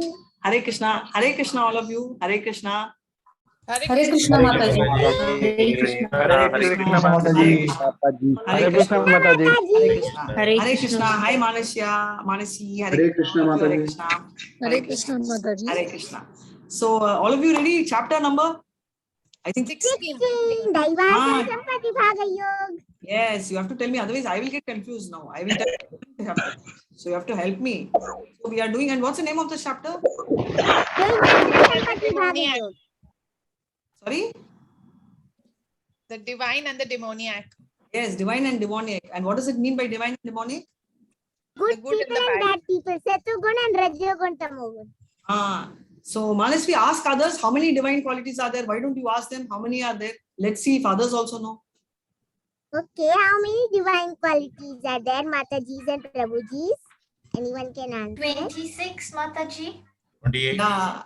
Hare Krishna, all of you. Hare Krishna. Hare Krishna Mataji. Hare Krishna Mataji. Hare Krishna Mataji. Hare Hare Krishna. Hi Manasya, Manasi. Hare Krishna Mataji. Hare Krishna Mataji. Hare Krishna. So all of you ready? Chapter number? I think 16. Daiväsura-sampad Vibhäga Yoga. Yes, you have to tell me, otherwise I will get confused now. I will tell you. So you have to help me. So we are doing, and what's the name of the chapter? Daiväsura-sampad Vibhäga Yoga. Sorry? The divine and the demoniac. Yes, divine and demoniac. And what does it mean by divine and demoniac? Good good and people the and bad. bad people. Sattvagun and Rajagun Tamogun. So Manas, we ask others how many divine qualities are there. Why don't you ask them how many are there? Let's see if others also know. Okay, how many divine qualities are there, Mataji's and Prabhuji's? Anyone can answer. 26, Mataji. 28. Yeah.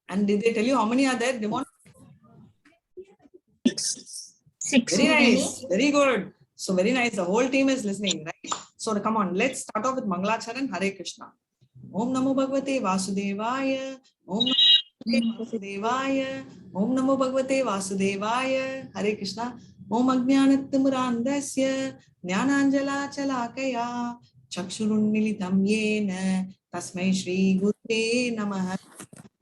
And did they tell you how many are there? Demon? 6. Very nice. Very good. So very nice. The whole team is listening, right? So come on, let's start off with Mangalacharan. Hare Krishna. Om Namo Bhagavate Vasudevaya. Om Namo Vasudevaya. Om Namo Bhagavate Vasudevaya. Hare Krishna. Om Ajnanattimurandasya Jnananjala Chalakaya Chakshurunmilitam Yena Tasmai Shri Gurve Namaha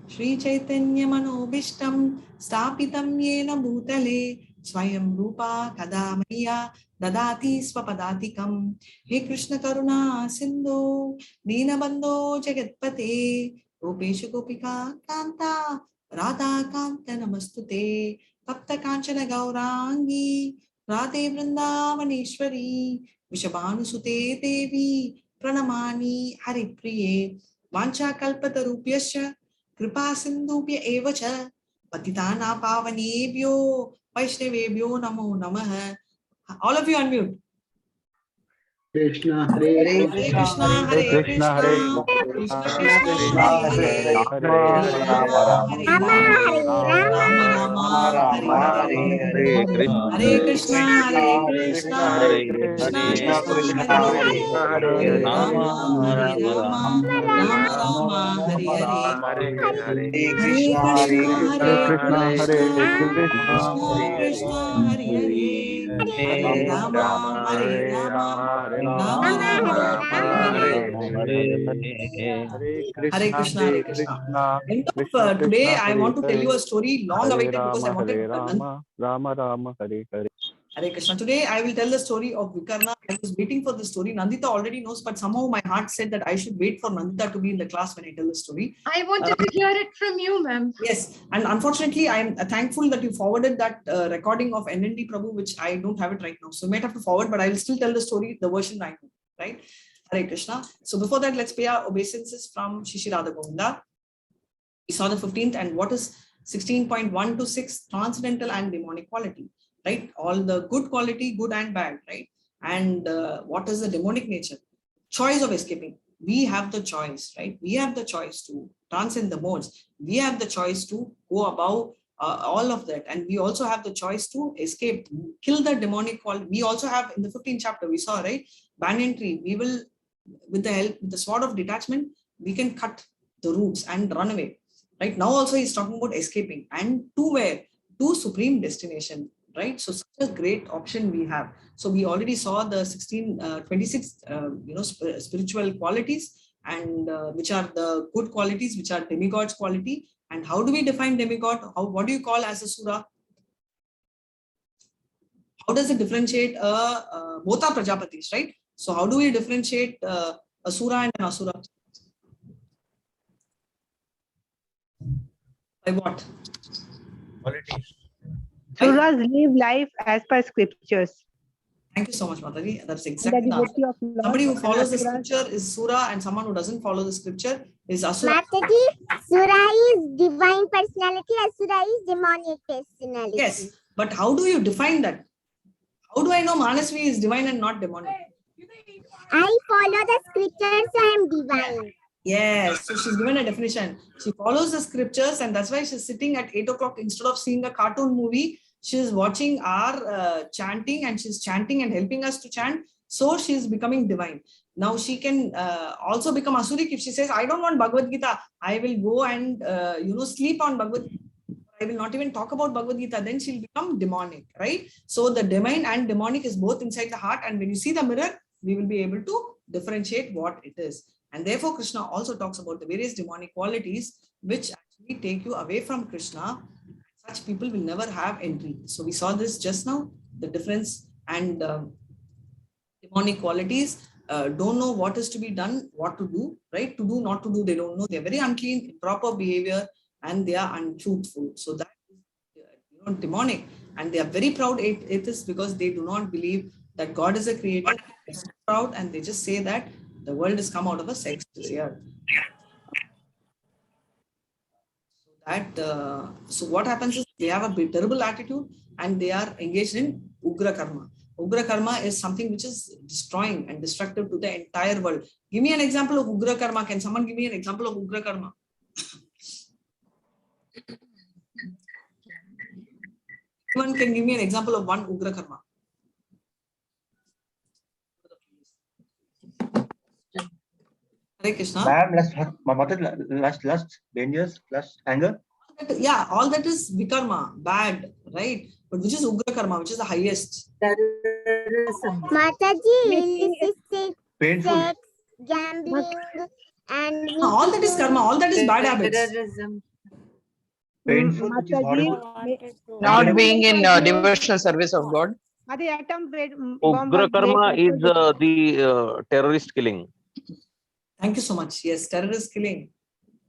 Shri Chaitanya Manobishtam Stapitam Yena Bhutale Swayam Rupa Kadamaya Dadati Swapadatikam He Krishna Karuna Sindhu Dinabandho Jagatpate Rupeshu Gopika Kanta Radha Kanta Namastute Tapta Kanchana Gaurangi Radhe Vrindavaneshwari Vishabhanusute Devi Pranamani Haripriye Vancha Kalpatarupyasya Kripa Sindhupya Evacha Patitana Pavanebhyo Vaishnavebhyo Namo Namaha. All of you unmute. Krishna, Hare Hare Krishna, Hare Krishna, Krishna Krishna, Hare Hare, Hare Krishna, Hare Krishna, Krishna Krishna, Hare Hare, Rama Rama, Hare Hare, Hare Krishna, Hare Krishna, Krishna Hare Hare, Hare Rama, Hare Rama, Rama Rama, Hare Hare. Hare Krishna, Hare Krishna. End of today, I want to tell you a story long awaited because I wanted Rama Rama Hare Hare. Hare Krishna. Today, I will tell the story of Vikarna. I was waiting for the story. Nandita already knows, but somehow my heart said that I should wait for Nandita to be in the class when I tell the story. I wanted to hear it from you, ma'am. Yes, and unfortunately, I am thankful that you forwarded that recording of NND Prabhu, which I don't have it right now. So you might have to forward, but I will still tell the story, the version I know, right? Hare Krishna. So before that, let's pay our obeisances from Shishi Radha Govinda. We saw the 15th, and what is 16.1 to 6, transcendental and demonic quality, right? All the good quality, good and bad, right? And what is the demonic nature? Choice of escaping. We have the choice, right? We have the choice to transcend the modes. We have the choice to go above all of that. And we also have the choice to escape, kill the demonic quality. We also have in the 15th chapter, we saw, right? Banyan tree, we will, with the help, with the sword of detachment, we can cut the roots and run away. Right now also he's talking about escaping, and to where? To supreme destination, right? So such a great option we have. So we already saw the 26 spiritual qualities, and which are the good qualities, which are demigod's quality. And how do we define demigod? What do you call as a sura? How does it differentiate both are prajapatis, right? So how do we differentiate a sura and an asura? By what? Qualities. Suras live life as per scriptures. Thank you so much, Mataji. That's exactly the answer. Somebody who follows the scripture is Sura, and someone who doesn't follow the scripture is Asura. Mataji, Sura is divine personality, Asura is demonic personality. Yes, but how do you define that? How do I know Manasvi is divine and not demonic? I follow the scriptures, so I am divine. Yes, so she's given a definition. She follows the scriptures, and that's why she's sitting at 8 o'clock instead of seeing a cartoon movie. She's watching our chanting, and she's chanting and helping us to chant. So she is becoming divine. Now she can also become Asurik if she says, I don't want Bhagavad Gita. I will go and, sleep on Bhagavad Gita. I will not even talk about Bhagavad Gita. Then she'll become demonic, right? So the divine and demonic is both inside the heart. And when you see the mirror, we will be able to differentiate what it is. And therefore, Krishna also talks about the various demonic qualities which actually take you away from Krishna. Such people will never have entry. So we saw this just now, the difference, and demonic qualities don't know what is to be done, what to do, right? To do, not to do, they don't know. They're very unclean, improper behavior, and they are untruthful. So that is demonic. And they are very proud atheists because they do not believe that God is a creator. They're so proud, and they just say that the world has come out of a sex sphere. So what happens is they have a terrible attitude and they are engaged in Ugra Karma. Ugra Karma is something which is destroying and destructive to the entire world. Give me an example of Ugra Karma. Can someone give me an example of Ugra Karma? Anyone can give me an example of one Ugra Karma? Hare Krishna. Ma'am, lust, dangerous, lust, anger. Yeah, all that is vikarma, bad, right? But which is Ugra Karma, which is the highest? Mataji, illicit Painful. sex, gambling, and No, all that is karma, all that is bad habits. Painful, which is horrible. Not being in devotional service of God. Ugra karma is the terrorist killing. Thank you so much. Yes, terrorist killing.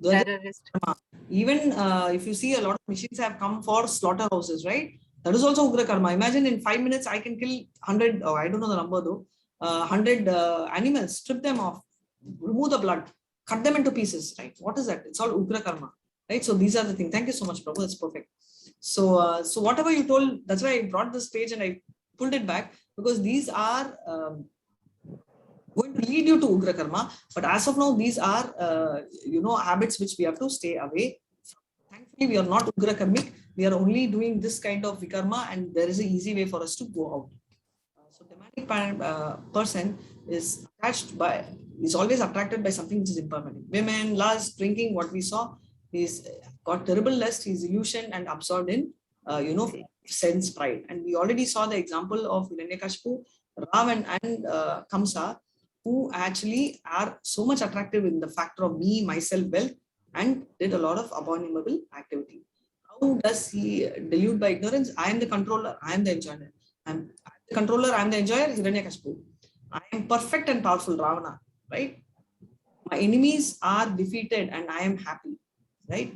Terrorist. Even if you see, a lot of machines have come for slaughterhouses, right? That is also Ugra Karma. Imagine in 5 minutes, I can kill 100, I don't know the number though, 100 animals, strip them off, remove the blood, cut them into pieces, right? What is that? It's all Ugra Karma, right? So these are the things. Thank you so much, Prabhu. That's perfect. So, so whatever you told, that's why I brought this page and I pulled it back, because these are going to lead you to Ugra Karma. But as of now, these are, habits which we have to stay away from. Thankfully, we are not Ugra Karmic. We are only doing this kind of Vikarma, and there is an easy way for us to go out. So demonic person is always attracted by something which is impermanent. Women, lust, drinking, what we saw, he's got terrible lust, he's illusioned and absorbed in, sense pride. And we already saw the example of Hiranyakashipu, Ravan and Kamsa, who actually are so much attractive in the factor of me, myself, wealth, and did a lot of abominable activity. How does he delude by ignorance? I am the controller, I am the enjoyer. I'm the controller, I am the enjoyer, Hiranyakashipu. I am perfect and powerful, Ravana, right? My enemies are defeated and I am happy, right?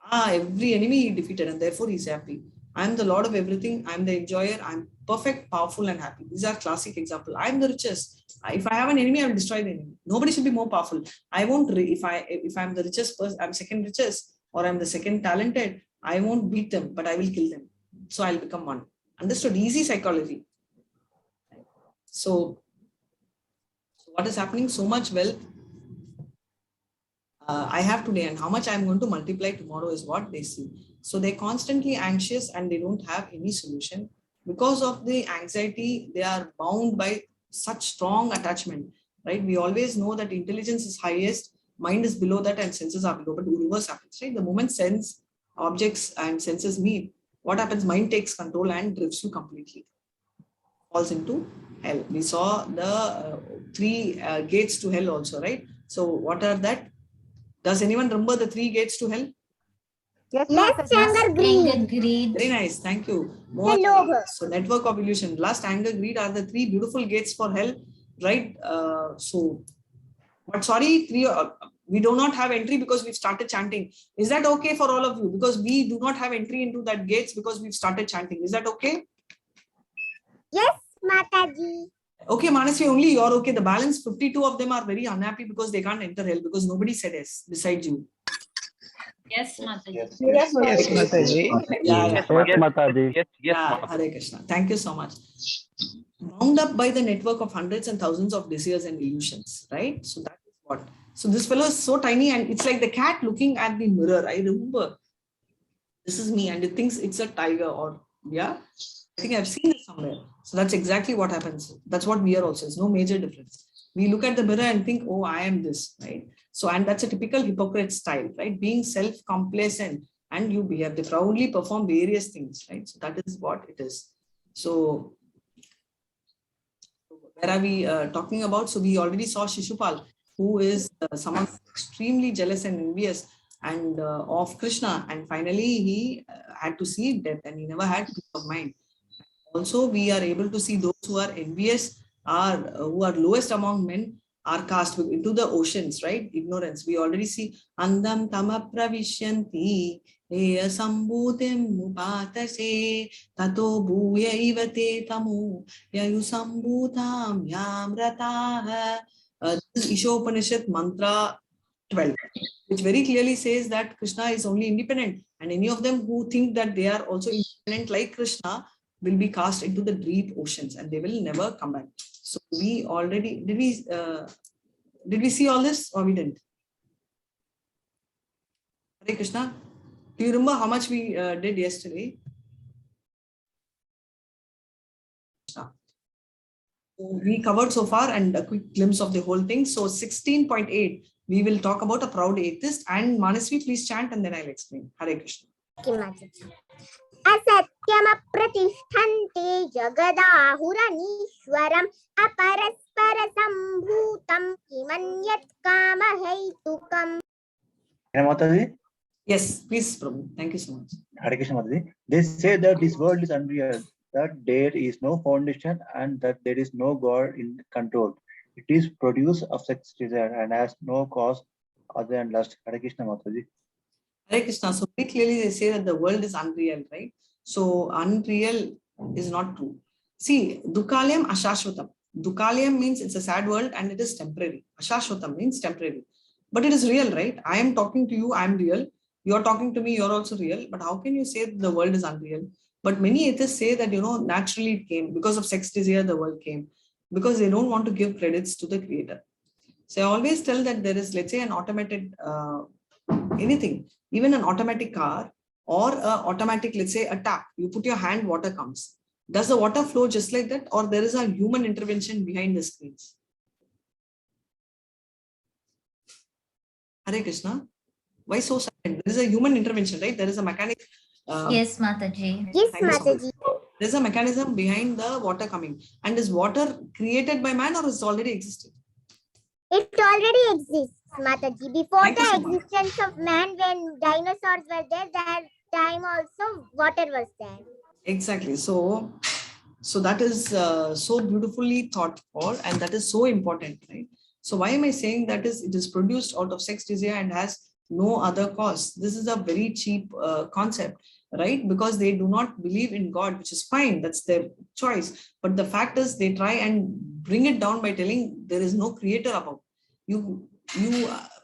Every enemy he defeated and therefore he's happy. I am the Lord of everything. I am the enjoyer. I am perfect, powerful, and happy. These are classic examples. I am the richest. If I have an enemy, I will destroy the enemy. Nobody should be more powerful. I won't. If I'm the richest person, I'm second richest, or I'm the second talented, I won't beat them, but I will kill them. So I'll become one. Understood? Easy psychology. So what is happening? So much wealth I have today, and how much I'm going to multiply tomorrow is what they see. So they're constantly anxious and they don't have any solution. Because of the anxiety, they are bound by such strong attachment, right? We always know that intelligence is highest, mind is below that, and senses are below, but the reverse happens, right? The moment sense, objects and senses meet, what happens? Mind takes control and drifts you completely, falls into hell. We saw the 3 gates to hell also, right? So what are that? Does anyone remember the 3 gates to hell? Yes, lust, anger, greed. Greed. Very nice, thank you. So network of illusion, lust, anger, greed are the 3 beautiful gates for hell, right? But sorry, we do not have entry because we've started chanting. Is that okay for all of you? Because we do not have entry into that gates because we've started chanting. Is that okay? Yes, Mataji. Okay, Manasi, only you're okay. The balance 52 of them are very unhappy because they can't enter hell because nobody said yes besides you. Yes, Mataji. Yes, Mataji. Yeah. Yes, Mataji. Yeah, Hare Krishna. Thank you so much. Bound up by the network of hundreds and thousands of desires and illusions, right? So that is what. So this fellow is so tiny and it's like the cat looking at the mirror. I remember this is me and it thinks it's a tiger or yeah. I think I've seen this somewhere. So that's exactly what happens. That's what we are also. There's no major difference. We look at the mirror and think, oh, I am this, right? So, and that's a typical hypocrite style, right? Being self-complacent, and you behave. They proudly perform various things, right? So that is what it is. So where are we talking about? So we already saw Shishupal, who is someone extremely jealous and envious and of Krishna. And finally, he had to see death and he never had peace of mind. Also, we are able to see those who are envious, who are lowest among men, are cast into the oceans, right? Ignorance. We already see Andam Tama Pravishyanti Eya Sambhutim Mupatase Tato Bhuya Ivate Tamu Yayu Sambhutam Yamrataha. This is Ishopanishad Mantra 12, which very clearly says that Krishna is only independent, and any of them who think that they are also independent like Krishna will be cast into the deep oceans and they will never come back. So we already, did we see all this or we didn't? Hare Krishna. Do you remember how much we did yesterday? So we covered so far and a quick glimpse of the whole thing. So 16.8, we will talk about a proud atheist, and Manasvi, please chant and then I'll explain. Hare Krishna. Asatyamapratisthante jagadahuranishwaram aparaspara sambhutam kimanyat kamahaitukam. Mataji? Yes, please, Prabhu. Thank you so much. Hare Krishna Mataji. They say that this world is unreal, that there is no foundation and that there is no God in control. It is produced of sex desire and has no cause other than lust. Hare Krishna Mataji. Hare Krishna. So very clearly they say that the world is unreal, right? So unreal is not true. See, Dukalyam Ashashvatam. Dukalyam means it's a sad world and it is temporary. Ashashvatam means temporary. But it is real, right? I am talking to you, I am real. You're talking to me, you're also real. But how can you say that the world is unreal? But many atheists say that, naturally it came. Because of sex desire, the world came. Because they don't want to give credits to the creator. So I always tell that there is, let's say, an automated anything, even an automatic car or a automatic, let's say, a tap. You put your hand, water comes. Does the water flow just like that, or there is a human intervention behind the screens? Hare Krishna. Why so silent? There is a human intervention, right? There is a mechanic. Yes, Mataji. Yes, Mataji. There's a mechanism behind the water coming. And is water created by man or is already existed? It already exists, Mataji. Before Thank you the so much. existence of man, when dinosaurs were there, that time also water was there. Exactly. So that is so beautifully thought for, and that is so important, right? So why am I saying that is it is produced out of sex desire and has no other cause? This is a very cheap concept, right? Because they do not believe in God, which is fine. That's their choice. But the fact is they try and bring it down by telling there is no creator above.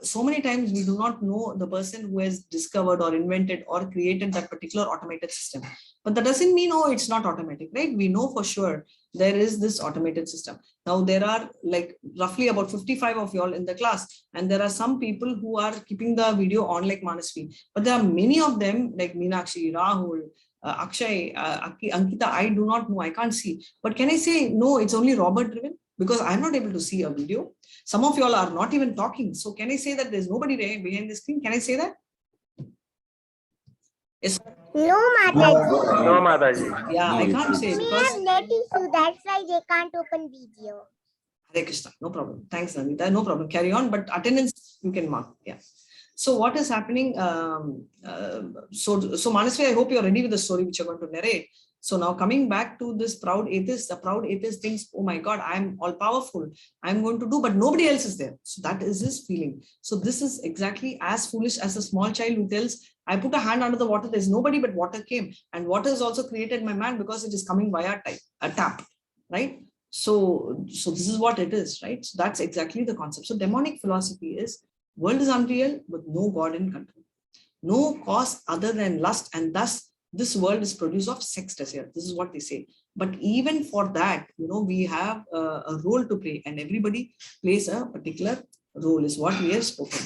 So many times we do not know the person who has discovered or invented or created that particular automated system. But that doesn't mean, oh, it's not automatic, right? We know for sure there is this automated system. Now there are like roughly about 55 of y'all in the class, and there are some people who are keeping the video on like Manasvi, but there are many of them like Meenakshi, Rahul, Akshay, Ankita. I do not know, I can't see. But can I say, no, it's only Robert driven? Because I'm not able to see a video. Some of y'all are not even talking. So can I say that there's nobody behind the screen? Can I say that? Yes. No, Mataji. No, Mataji. Yeah, I can't say We because have net issue, that's why they can't open video. Hare Krishna, no problem. Thanks, Nandita. No problem. Carry on, but attendance you can mark. Yeah. So what is happening? So Manasvi, I hope you're ready with the story which you're going to narrate. So now coming back to this proud atheist, the proud atheist thinks, oh my God, I'm all powerful. I'm going to do, but nobody else is there. So that is his feeling. So this is exactly as foolish as a small child who tells, I put a hand under the water, there's nobody but water came. And water is also created by man because it is coming via a tap, right? So this is what it is, right? So that's exactly the concept. So demonic philosophy is world is unreal with no God in control. No cause other than lust, and thus this world is produced of sex desire. This is what they say. But even for that, we have a role to play, and everybody plays a particular role is what we have spoken.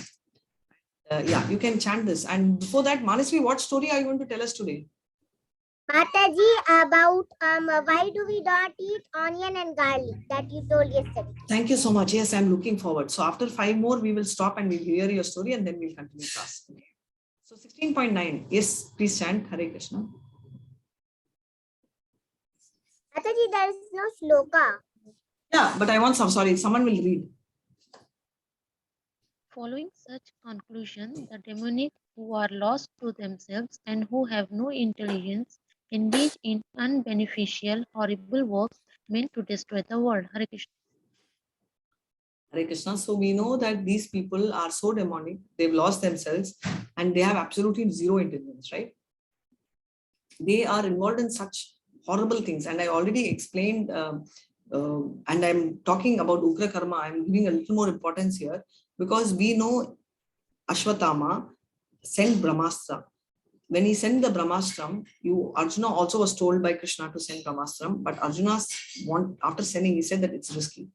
Yeah, you can chant this. And before that, Manasvi, what story are you going to tell us today? Mataji, about why do we not eat onion and garlic that you told yesterday? Thank you so much. Yes, I'm looking forward. So after 5 more, we will stop and we'll hear your story and then we'll continue class. Okay. So 16.9. Yes, please chant Hare Krishna. Mataji, there is no sloka. Yeah, but I want some. Sorry, someone will read. Following such conclusion, the demonic who are lost to themselves and who have no intelligence engage in unbeneficial, horrible works meant to destroy the world. Hare Krishna. Hare Krishna. So we know that these people are so demonic, they've lost themselves and they have absolutely zero intelligence, right? They are involved in such horrible things. And I already explained, and I'm talking about Ugra Karma. I'm giving a little more importance here because we know Ashwatthama sent Brahmastra. When he sent the Brahmastram, Arjuna also was told by Krishna to send Brahmastram, but Arjuna after sending, he said that it's risky.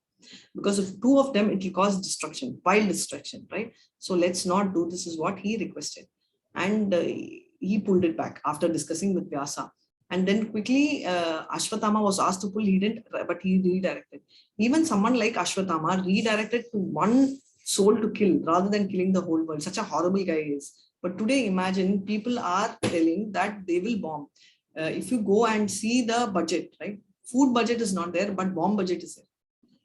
Because if 2 of them, it will cause destruction, wild destruction, right? So let's not do this, is what he requested. And he pulled it back after discussing with Vyasa. And then quickly, Ashwatthama was asked to pull, he didn't, but he redirected. Even someone like Ashwatthama redirected to one soul to kill rather than killing the whole world. Such a horrible guy he is. But today, imagine people are telling that they will bomb. If you go and see the budget, right? Food budget is not there, but bomb budget is there.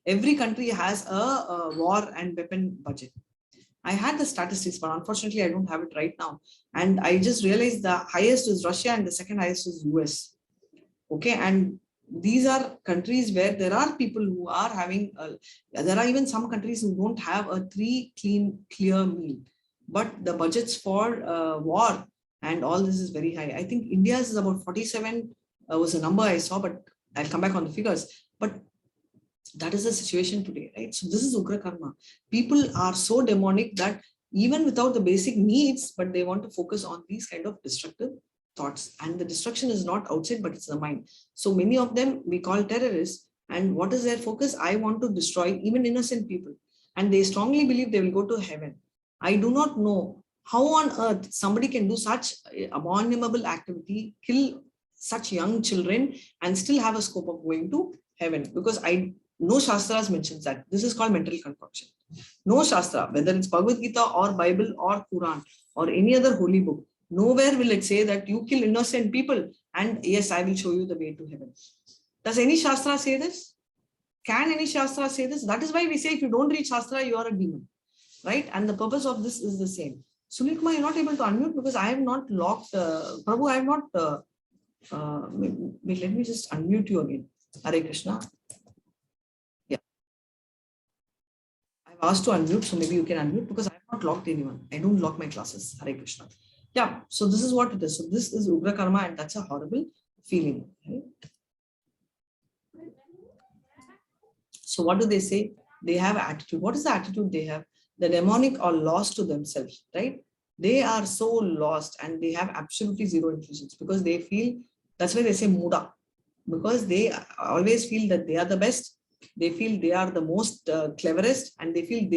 Every country has a war and weapon budget. I had the statistics, but unfortunately, I don't have it right now. And I just realized the highest is Russia and the second highest is US. Okay, and these are countries where there are people who are having, there are even some countries who don't have a 3 clear meal. But the budgets for war and all this is very high. I think India's is about 47 was a number I saw, but I'll come back on the figures. But that is the situation today, right? So this is Ugra Karma. People are so demonic that even without the basic needs, but they want to focus on these kind of destructive thoughts. And the destruction is not outside, but it's the mind. So many of them we call terrorists. And what is their focus? I want to destroy even innocent people. And they strongly believe they will go to heaven. I do not know how on earth somebody can do such abominable activity, kill such young children and still have a scope of going to heaven. Because no Shastras mentions that. This is called mental concoction. No Shastra, whether it's Bhagavad Gita or Bible or Quran or any other holy book, nowhere will it say that you kill innocent people and yes, I will show you the way to heaven. Does any Shastra say this? Can any Shastra say this? That is why we say if you don't read Shastra, you are a demon, right? And the purpose of this is the same. Sunil Kumar, you're not able to unmute because I have not locked, Prabhu, I have not, wait, let me just unmute you again. Hare Krishna. I've asked to unmute, so maybe you can unmute because I have not locked anyone. I don't lock my classes. Hare Krishna. Yeah, so this is what it is. So this is Ugra Karma and that's a horrible feeling. Right? So what do they say? They have attitude. What is the attitude they have? The demonic are lost to themselves, right? They are so lost and they have absolutely zero intelligence because they feel, that's why they say Muda, because they always feel that they are the best. They feel they are the most cleverest and they feel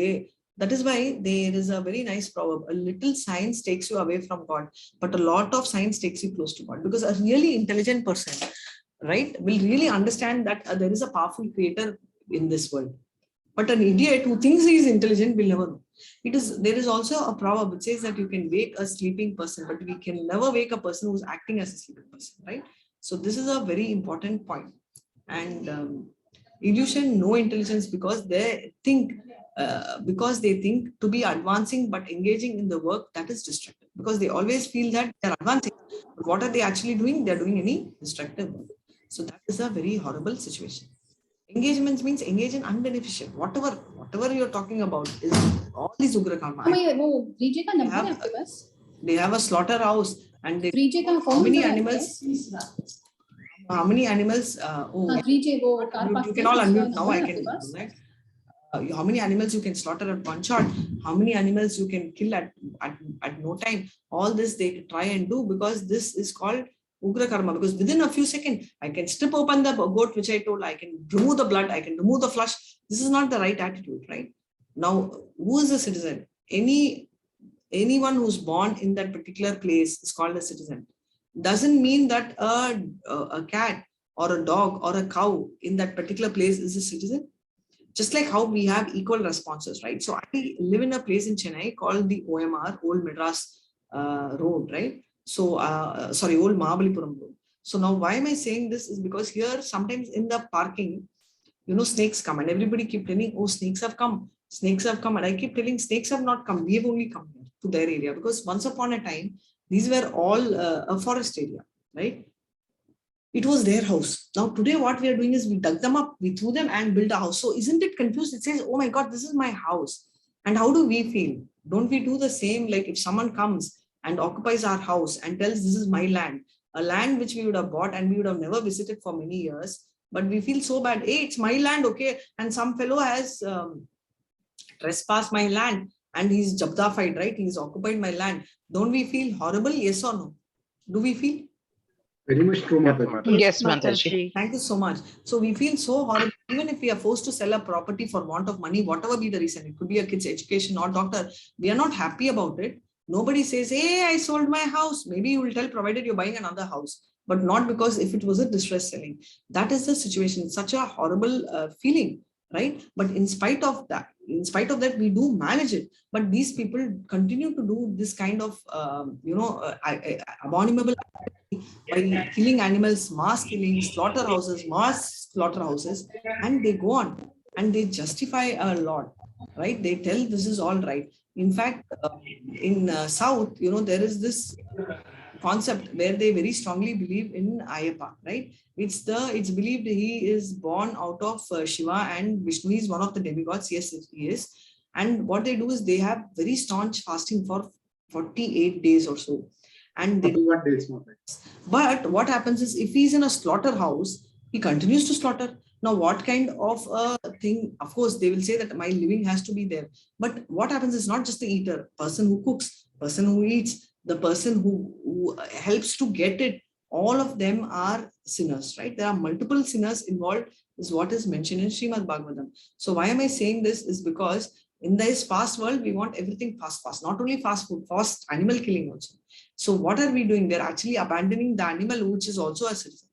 that is why there is a very nice proverb. A little science takes you away from God, but a lot of science takes you close to God, because a really intelligent person, right, will really understand that there is a powerful creator in this world. But an idiot who thinks he is intelligent will never know. There is also a proverb which says that you can wake a sleeping person, but we can never wake a person who is acting as a sleeping person, right? So this is a very important point. And illusion, no intelligence, because they think to be advancing but engaging in the work that is destructive, because they always feel that they are advancing, but what are they actually doing? They are doing any destructive work. So that is a very horrible situation. Engagements means engage in unbeneficial. Whatever you're talking about is all these Ugra Karma. They have a slaughterhouse and they how many animals? How many animals? You can all unmute now. I can do that. How many animals you can slaughter at one shot? How many animals you can kill at no time? All this they try and do because this is called Ugra Karma. Because within a few seconds, I can strip open the goat, which I told, I can remove the blood, I can remove the flesh. This is not the right attitude, right? Now, who is a citizen? Anyone who's born in that particular place is called a citizen. doesn't mean that a cat or a dog or a cow in that particular place is a citizen. Just like how we have equal responses, right? So I live in a place in Chennai called the OMR, Old Madras Road, right? So, sorry, Old Mahabalipuram Road. So now why am I saying this is because here sometimes in the parking, snakes come and everybody keep telling, oh, snakes have come. Snakes have come. And I keep telling snakes have not come. We have only come here to their area because once upon a time, these were all a forest area, right? It was their house. Now today what we are doing is we dug them up, we threw them and built a house. So isn't it confused? It says, oh my God, this is my house. And how do we feel? Don't we do the same? Like if someone comes and occupies our house and tells this is my land, a land which we would have bought and we would have never visited for many years, but we feel so bad. Hey, it's my land, okay? And some fellow has trespassed my land and he's jabdafied, right? He's occupied my land. Don't we feel horrible? Yes or no? Do we feel? Very much true, Mataji. Yes, Mataji. Thank you so much. So we feel so horrible, even if we are forced to sell a property for want of money, whatever be the reason, it could be a kid's education or doctor, we are not happy about it. Nobody says, hey, I sold my house. Maybe you will tell, provided you're buying another house, but not because if it was a distress selling. That is the situation. Such a horrible feeling, right? But in spite of that, we do manage it. But these people continue to do this kind of, abominable by killing animals, mass killing, slaughterhouses, mass slaughterhouses, and they go on and they justify a lot, right? They tell this is all right. In fact, in South, there is this concept where they very strongly believe in Ayyappa, right? It's believed he is born out of Shiva and Vishnu is one of the demigods. Yes, he is. And what they do is they have very staunch fasting for 48 days or so. And they, but what happens is if he's in a slaughterhouse, he continues to slaughter. Now, what kind of a thing? Of course, they will say that my living has to be there. But what happens is not just the eater, person who cooks, person who eats, the person who helps to get it. All of them are sinners, right? There are multiple sinners involved, is what is mentioned in Srimad Bhagavatam. So why am I saying this is because in this fast world, we want everything fast. Not only fast food, fast animal killing also. So what are we doing? We're actually abandoning the animal, which is also a citizen.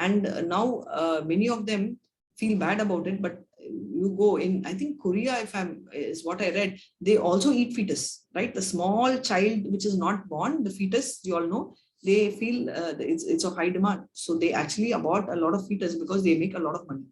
And now many of them feel bad about it, but you go in, I think Korea, is what I read, they also eat fetus, right? The small child which is not born, the fetus, you all know, they feel it's of high demand. So they actually abort a lot of fetus because they make a lot of money,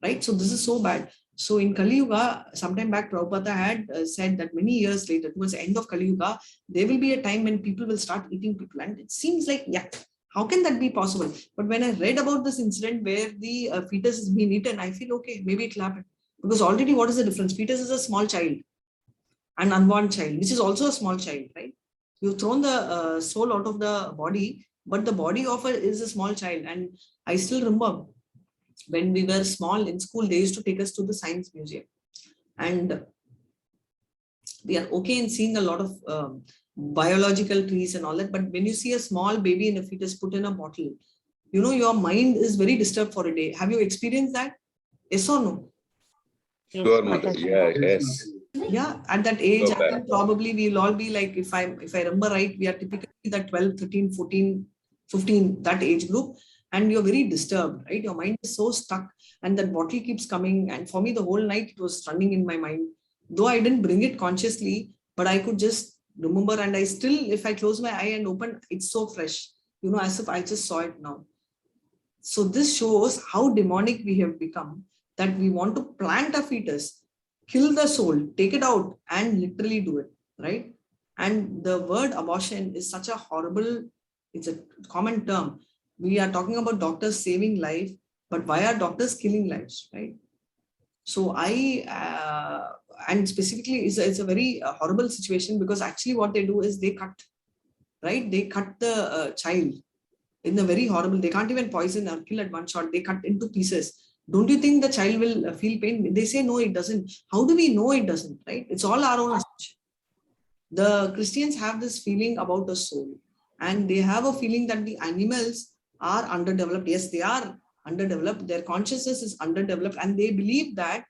right? So this is so bad. So in Kali Yuga, sometime back, Prabhupada had said that many years later, towards the end of Kali Yuga, there will be a time when people will start eating people. And it seems like, yeah, how can that be possible? But when I read about this incident where the fetus is being eaten, I feel, okay, maybe it will happen. Because already what is the difference? Fetus is a small child, an unborn child, which is also a small child, right? You've thrown the soul out of the body, but the body of it is a small child. And I still remember when we were small in school, they used to take us to the science museum. And we are okay in seeing a lot of biological trees and all that. But when you see a small baby and a fetus put in a bottle, your mind is very disturbed for a day. Have you experienced that? Yes or no? Sure, mother. Yeah, yes. Yeah, at that age, So I think probably we'll all be like, if I remember right, we are typically that 12, 13, 14, 15, that age group. And you're very disturbed, right? Your mind is so stuck and that bottle keeps coming. And for me, the whole night it was running in my mind. Though I didn't bring it consciously, but I could just remember. And I still, if I close my eye and open, it's so fresh, as if I just saw it now. So this shows how demonic we have become, that we want to plant a fetus, kill the soul, take it out and literally do it, right? And the word abortion is such a horrible, it's a common term. We are talking about doctors saving life, but why are doctors killing lives, right? So and specifically it's a very horrible situation because actually what they do is they cut, right? They cut the child in a very horrible, they can't even poison or kill at one shot. They cut into pieces. Don't you think the child will feel pain? They say, no, it doesn't. How do we know it doesn't, right? It's all our own assumption. The Christians have this feeling about the soul, and they have a feeling that the animals are underdeveloped. Yes, they are underdeveloped. Their consciousness is underdeveloped, and they believe that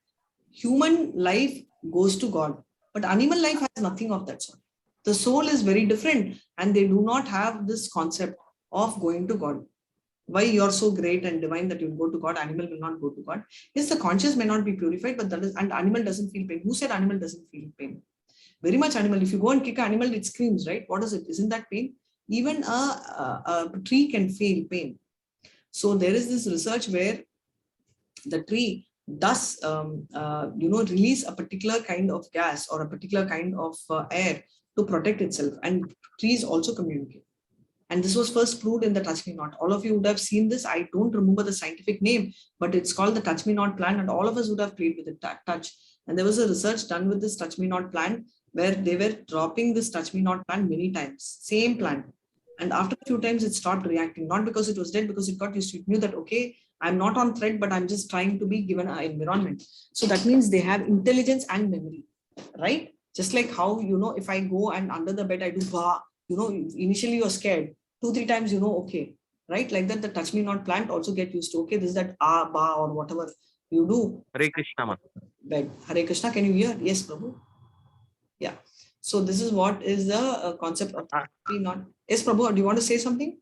human life goes to God, but animal life has nothing of that sort. The soul is very different, and they do not have this concept of going to God. Why you're so great and divine that you'll go to God, animal will not go to God. Yes, the conscious may not be purified, but that is, and animal doesn't feel pain. Who said animal doesn't feel pain? Very much animal. If you go and kick an animal, it screams, right? What is it? Isn't that pain? Even a tree can feel pain. So there is this research where the tree does, release a particular kind of gas or a particular kind of air to protect itself, and trees also communicate. And this was first proved in the Touch Me Not. All of you would have seen this. I don't remember the scientific name, but it's called the Touch Me Not plant, and all of us would have played with it, touch. And there was a research done with this Touch Me Not plant where they were dropping this Touch Me Not plant many times, same plant. And after a few times, it stopped reacting, not because it was dead, because it got used to it. It knew that, okay, I'm not on thread, but I'm just trying to be given an environment. So that means they have intelligence and memory, right? Just like how, if I go and under the bed, I do bah, initially you're scared. 2-3 times, okay, right? Like that, the Touch Me Not plant also get used to, okay, this is that ah, ba, or whatever you do. Hare Krishna. Bed. Hare Krishna, can you hear? Yes, Prabhu. Yeah. So this is what is the concept of Touch Me Not. Yes, Prabhu, do you want to say something?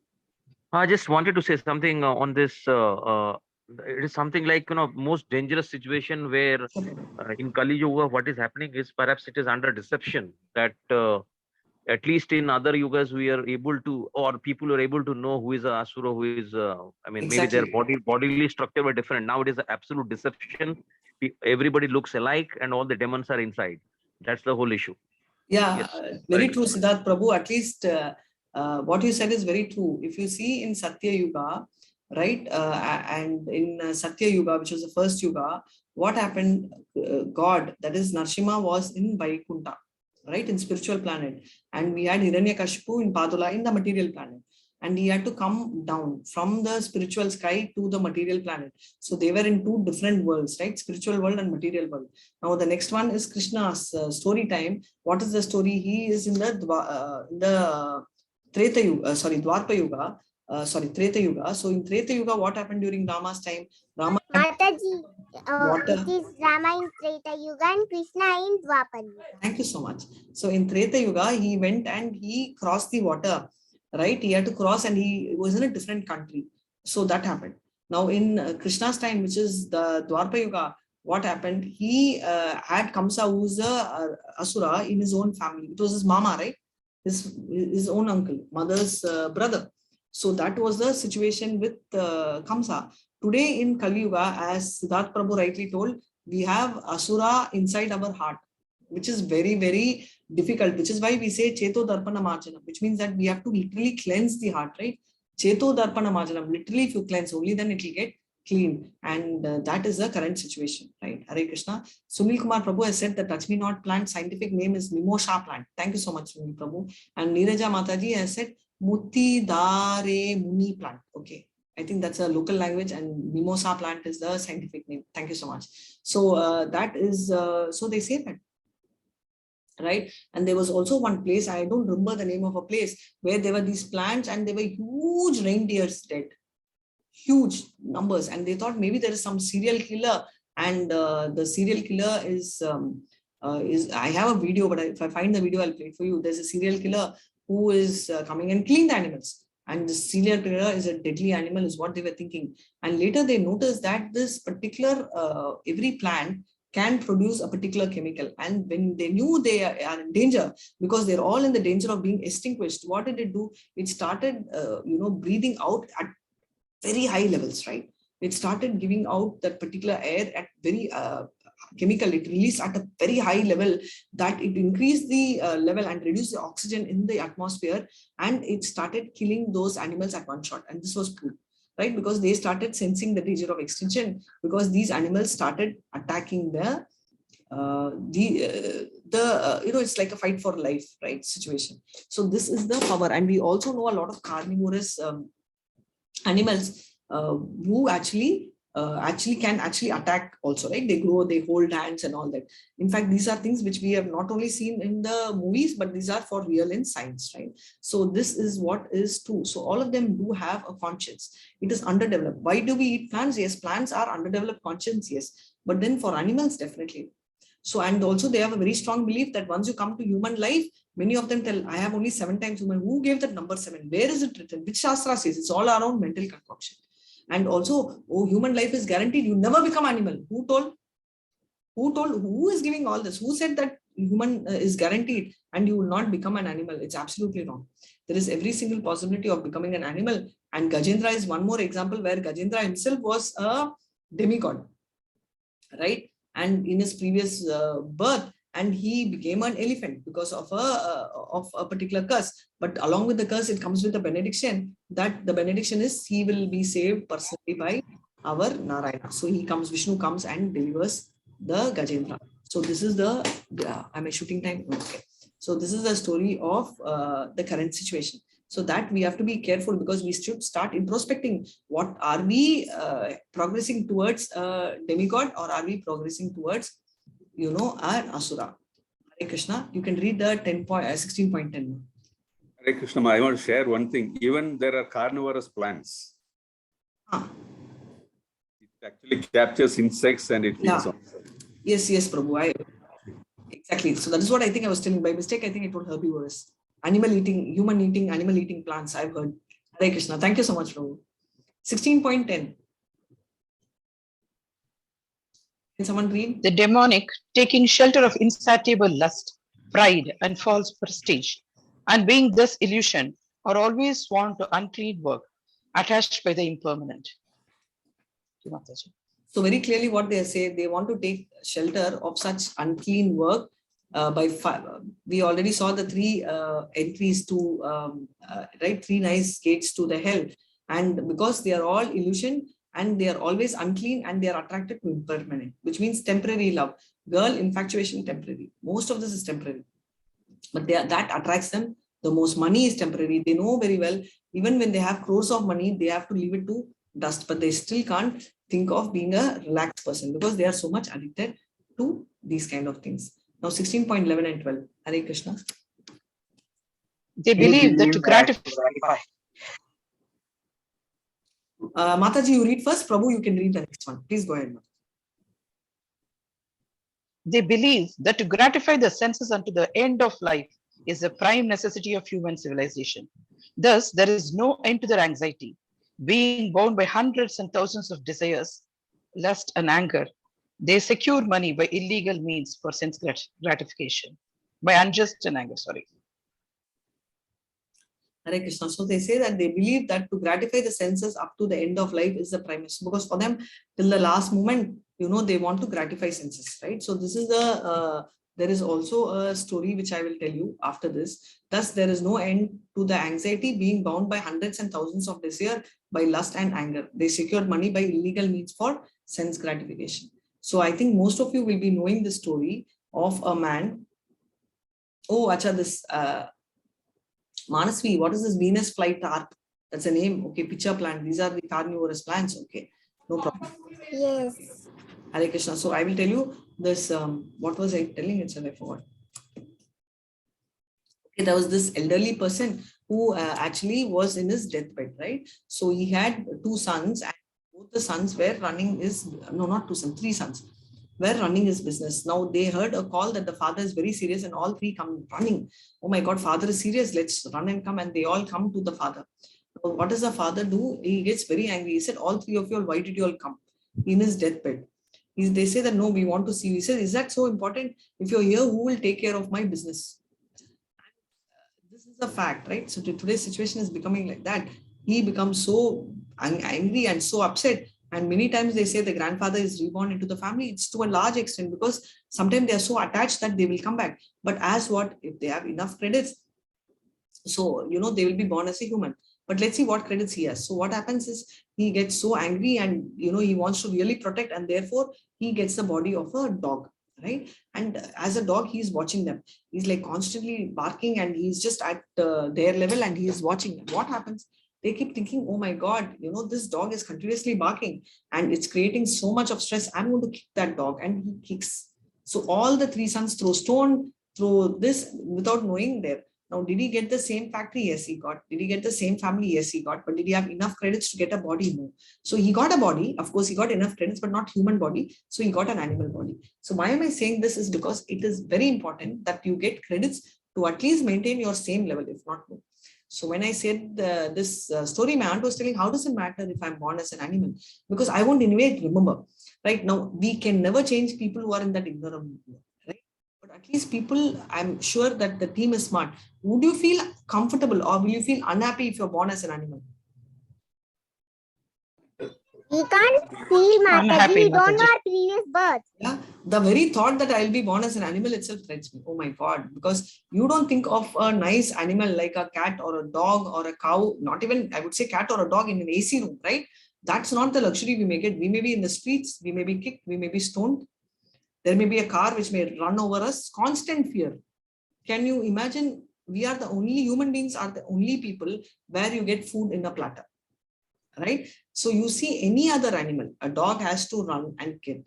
I just wanted to say something on this. It is something like, most dangerous situation where in Kali Yuga, what is happening is perhaps it is under deception that at least in other yugas we are able to, or people are able to know who is a asura, who is, maybe their bodily structure were different. Now it is an absolute deception. Everybody looks alike and all the demons are inside. That's the whole issue. Yeah, yes. very true, Siddharth Prabhu. At least what you said is very true. If you see in Satya Yuga, right, and in Satya Yuga, which was the first Yuga, what happened? God, that is Narsimha, was in Vaikunta, right, in spiritual planet, and we had Hiranyakashipu in Padula in the material planet, and he had to come down from the spiritual sky to the material planet. So they were in two different worlds, right? Spiritual world and material world. Now the next one is Krishna's story time. What is the story? He is in the Treta Yuga, Dwarpa Yuga, Treta Yuga. So in Treta Yuga, what happened during Rama's time? Rama Mataji, it is Rama in Treta Yuga and Krishna in Dwapar Yuga. Thank you so much. So in Treta Yuga, he went and he crossed the water, right? He had to cross and he was in a different country. So that happened. Now in Krishna's time, which is the Dwarpa Yuga, what happened? He had Kamsa, who's a Asura in his own family. It was his mama, right? His own uncle, mother's brother. So that was the situation with Kamsa. Today in Kali Yuga, as Siddharth Prabhu rightly told, we have Asura inside our heart, which is very, very difficult, which is why we say Cheto Darpana Marjanam, which means that we have to literally cleanse the heart, right? Cheto Darpana Marjanam, literally if you cleanse, only then it will get clean. And that is the current situation, right? Hare Krishna. Sunil Kumar Prabhu has said the Touch Me Not plant scientific name is Mimosa plant. Thank you so much, Sunil Prabhu. And Neeraja Mataji has said Mutti Dare Muni plant. Okay. I think that's a local language, and Mimosa plant is the scientific name. Thank you so much. So that is, so they say that, right? And there was also one place, I don't remember the name of a place, where there were these plants and there were huge reindeers dead, huge numbers. And they thought maybe there is some serial killer, and the serial killer is I have a video, but if I find the video, I'll play it for you. There's a serial killer who is coming and killing the animals. And the serial killer is a deadly animal, is what they were thinking. And later they noticed that this particular, every plant can produce a particular chemical. And when they knew they are in danger, because they're all in the danger of being extinguished, what did it do? It started, breathing out at very high levels, right? It started giving out that particular air at very chemical. It released at a very high level that it increased the level and reduced the oxygen in the atmosphere, and it started killing those animals at one shot. And this was proved, right? Because they started sensing the danger of extinction, because these animals started attacking it's like a fight for life, right, situation. So this is the power. And we also know a lot of carnivorous animals who actually can attack also, right? They grow, they hold hands and all that. In fact, these are things which we have not only seen in the movies, but these are for real in science, right? So this is what is true. So all of them do have a conscience. It is underdeveloped. Why do we eat plants? Yes, plants are underdeveloped conscience, yes. But then for animals, definitely. So, and also they have a very strong belief that once you come to human life, Many of them tell, I have only 7 times human. Who gave that number 7? Where is it written? Which Shastra says? It's all around mental concoction. And also, oh, human life is guaranteed. You never become animal. Who told? Who told? Who is giving all this? Who said that human is guaranteed and you will not become an animal? It's absolutely wrong. There is every single possibility of becoming an animal. And Gajendra is one more example where Gajendra himself was a demigod, right? And in his previous birth, and he became an elephant because of a particular curse. But along with the curse, it comes with a benediction, that the benediction is he will be saved personally by our Narayana. So he comes, Vishnu comes and delivers the Gajendra. So this is the, am I shooting time? Okay. So this is the story of the current situation. So that we have to be careful, because we should start introspecting. What are we progressing towards demigod, or are we progressing towards, an asura? Hare Krishna. You can read the 16.10. Hare Krishna, I want to share one thing. Even there are carnivorous plants. It actually captures insects and it feeds on. Yes, Prabhu. Exactly. So that is what I think I was telling. By mistake, I think it would herbivores. Animal eating, human eating, animal eating plants, I've heard. Hare Krishna. Thank you so much, Prabhu. 16.10. Can someone read? The demonic, taking shelter of insatiable lust, pride, and false prestige, and being this illusion, are always sworn to unclean work, attached by the impermanent. So very clearly what they say, they want to take shelter of such unclean work we already saw the 3 entries to, right, 3 nice gates to the hell. And because they are all illusion and they are always unclean and they are attracted to impermanent, which means temporary love. Girl infatuation, temporary. Most of this is temporary. But that attracts them the most. Money is temporary. They know very well, even when they have crores of money, they have to leave it to dust, but they still can't think of being a relaxed person because they are so much addicted to these kind of things. Now 16.11 and 12. Hare Krishna. They believe that to gratify. Mataji, you read first. Prabhu, you can read the next one. Please go ahead. They believe that to gratify the senses unto the end of life is the prime necessity of human civilization. Thus, there is no end to their anxiety, being bound by hundreds and thousands of desires, lust and anger. They secure money by illegal means for sense gratification, by unjust and anger, sorry. Hare Krishna. So they say that they believe that to gratify the senses up to the end of life is the premise, because for them, till the last moment, they want to gratify senses, right? So this is there is also a story which I will tell you after this. Thus, there is no end to the anxiety, being bound by hundreds and thousands of desire, by lust and anger. They secured money by illegal means for sense gratification. So I think most of you will be knowing the story of a man. Oh, acha, this Manasvi, what is this Venus flytrap? That's a name. Okay, pitcher plant. These are the carnivorous plants. Okay, no problem. Yes. Hare Krishna. So I will tell you this. What was I telling itself? I forgot. Okay, there was this elderly person who actually was in his deathbed, right? So he had 2 sons, and both the sons were running his, no, not 2 sons, 3 sons were running his business. Now they heard a call that the father is very serious, and all 3 come running. Oh my God, father is serious. Let's run and come. And they all come to the father. So what does the father do? He gets very angry. He said, all 3 of you all, why did you all come? In his deathbed. They say that, no, we want to see you. He says, is that so important? If you're here, who will take care of my business? This is a fact, right? So today's situation is becoming like that. He becomes so angry and so upset. And many times they say the grandfather is reborn into the family. It's to a large extent because sometimes they are so attached that they will come back. But as what, if they have enough credits, so, they will be born as a human. But let's see what credits he has. So what happens is he gets so angry and, he wants to really protect, and therefore he gets the body of a dog, right? And as a dog, he's watching them. He's like constantly barking and he's just at their level and he is watching them. What happens? They keep thinking, oh my God, this dog is continuously barking and it's creating so much of stress. I'm going to kick that dog, and he kicks. So all the 3 sons throw stone, throw this without knowing there. Now, did he get the same factory? Yes, he got. Did he get the same family? Yes, he got. But did he have enough credits to get a body? No. So he got a body. Of course, he got enough credits, but not human body. So he got an animal body. So why am I saying this is because it is very important that you get credits to at least maintain your same level, if not more. So when I said this story, my aunt was telling, how does it matter if I'm born as an animal? Because I won't anyway remember. Right now, we can never change people who are in that ignorant world, right? But at least people, I'm sure that the team is smart. Would you feel comfortable or will you feel unhappy if you're born as an animal? We can't feel, Mataji. We don't know our previous birth. Yeah, the very thought that I'll be born as an animal itself frightens me. Oh my God, because you don't think of a nice animal like a cat or a dog or a cow, not even, I would say, cat or a dog in an AC room, right? That's not the luxury we may get. We may be in the streets, we may be kicked, we may be stoned. There may be a car which may run over us, constant fear. Can you imagine? We are the only human beings, are the only people where you get food in a platter, right? So you see any other animal, a dog has to run and kill.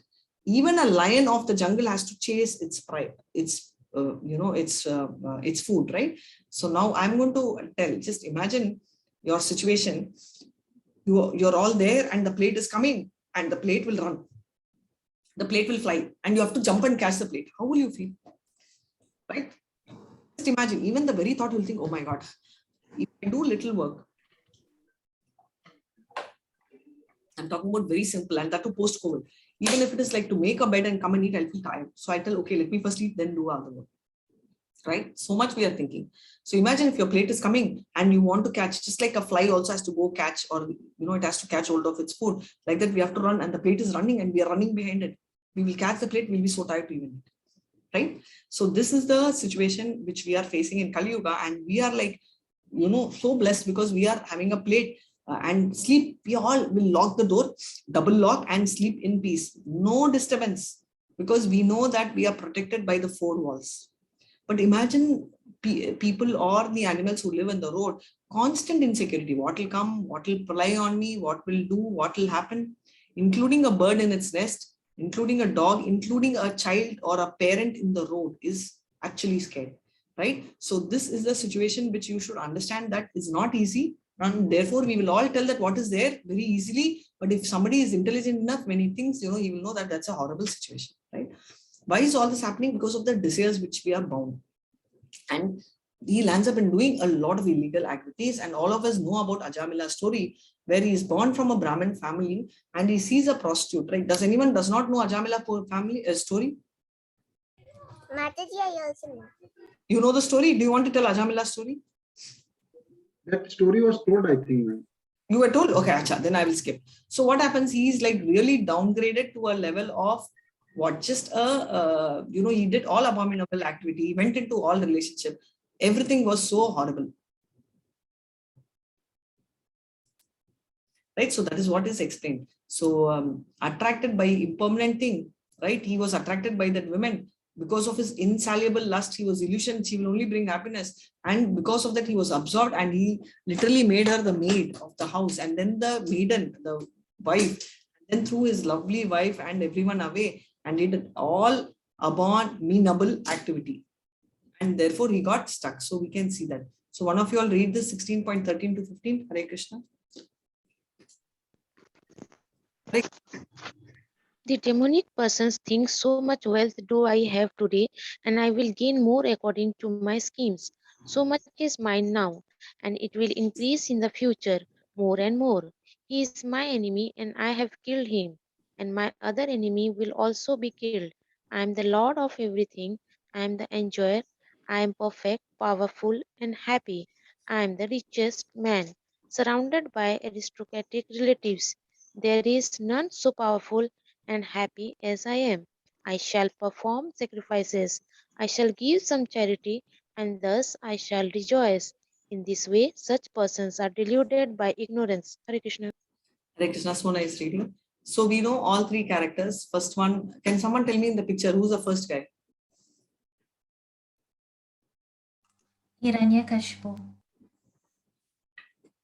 Even a lion of the jungle has to chase its prey, its food, right? So now I'm going to tell, just imagine your situation. You're all there and the plate is coming and the plate will run. The plate will fly and you have to jump and catch the plate. How will you feel? Right? Just imagine, even the very thought, you'll think, oh my God, if I do little work, I'm talking about very simple, and that to post-COVID. Even if it is like to make a bed and come and eat, I'll feel tired. So I tell, okay, let me first eat, then do other work. Right? So much we are thinking. So imagine if your plate is coming and you want to catch, just like a fly also has to go catch, or it has to catch hold of its food. Like that, we have to run, and the plate is running and we are running behind it. We will catch the plate, we'll be so tired to even eat. Right? So this is the situation which we are facing in Kali Yuga, and we are like, so blessed because we are having a plate. And sleep, we all will lock the door, double lock, and sleep in peace. No disturbance, because we know that we are protected by the four walls. But imagine people or the animals who live on the road, constant insecurity. What will come? What will rely on me? What will do? What will happen? Including a bird in its nest, including a dog, including a child or a parent in the road is actually scared. Right? So this is the situation which you should understand that is not easy. And therefore, we will all tell that what is there very easily. But if somebody is intelligent enough, when he thinks, he will know that that's a horrible situation, right? Why is all this happening? Because of the desires which we are bound. And he lands up in doing a lot of illegal activities. And all of us know about Ajamila's story, where he is born from a Brahmin family and he sees a prostitute, right? Does anyone does not know Ajamila family story? Mataji, I also know. You know the story? Do you want to tell Ajamila's story? That story was told, I think. You were told? Okay, acha, then I will skip. So what happens? He's like really downgraded to a level of what? Just he did all abominable activity. He went into all relationship. Everything was so horrible. Right? So that is what is explained. So attracted by impermanent thing, right? He was attracted by that woman. Because of his insatiable lust, he was illusioned. She will only bring happiness. And because of that, he was absorbed and he literally made her the maid of the house. And then the maiden, the wife, and then threw his lovely wife and everyone away. And he did all abominable activity. And therefore, he got stuck. So we can see that. So one of you all read this 16.13 to 15. Hare Krishna. Hare. The demonic persons think, so much wealth do I have today, and I will gain more according to my schemes. So much is mine now, and it will increase in the future, more and more. He is my enemy, and I have killed him, and my other enemy will also be killed. I am the Lord of everything. I am the enjoyer. I am perfect, powerful, and happy. I am the richest man, surrounded by aristocratic relatives. There is none so powerful and happy as I am. I shall perform sacrifices. I shall give some charity, and thus I shall rejoice. In this way, such persons are deluded by ignorance. Hare Krishna. Hare Krishna, so nice reading. So we know all three characters. First one, can someone tell me in the picture who's the first guy? Hiranyakashipu.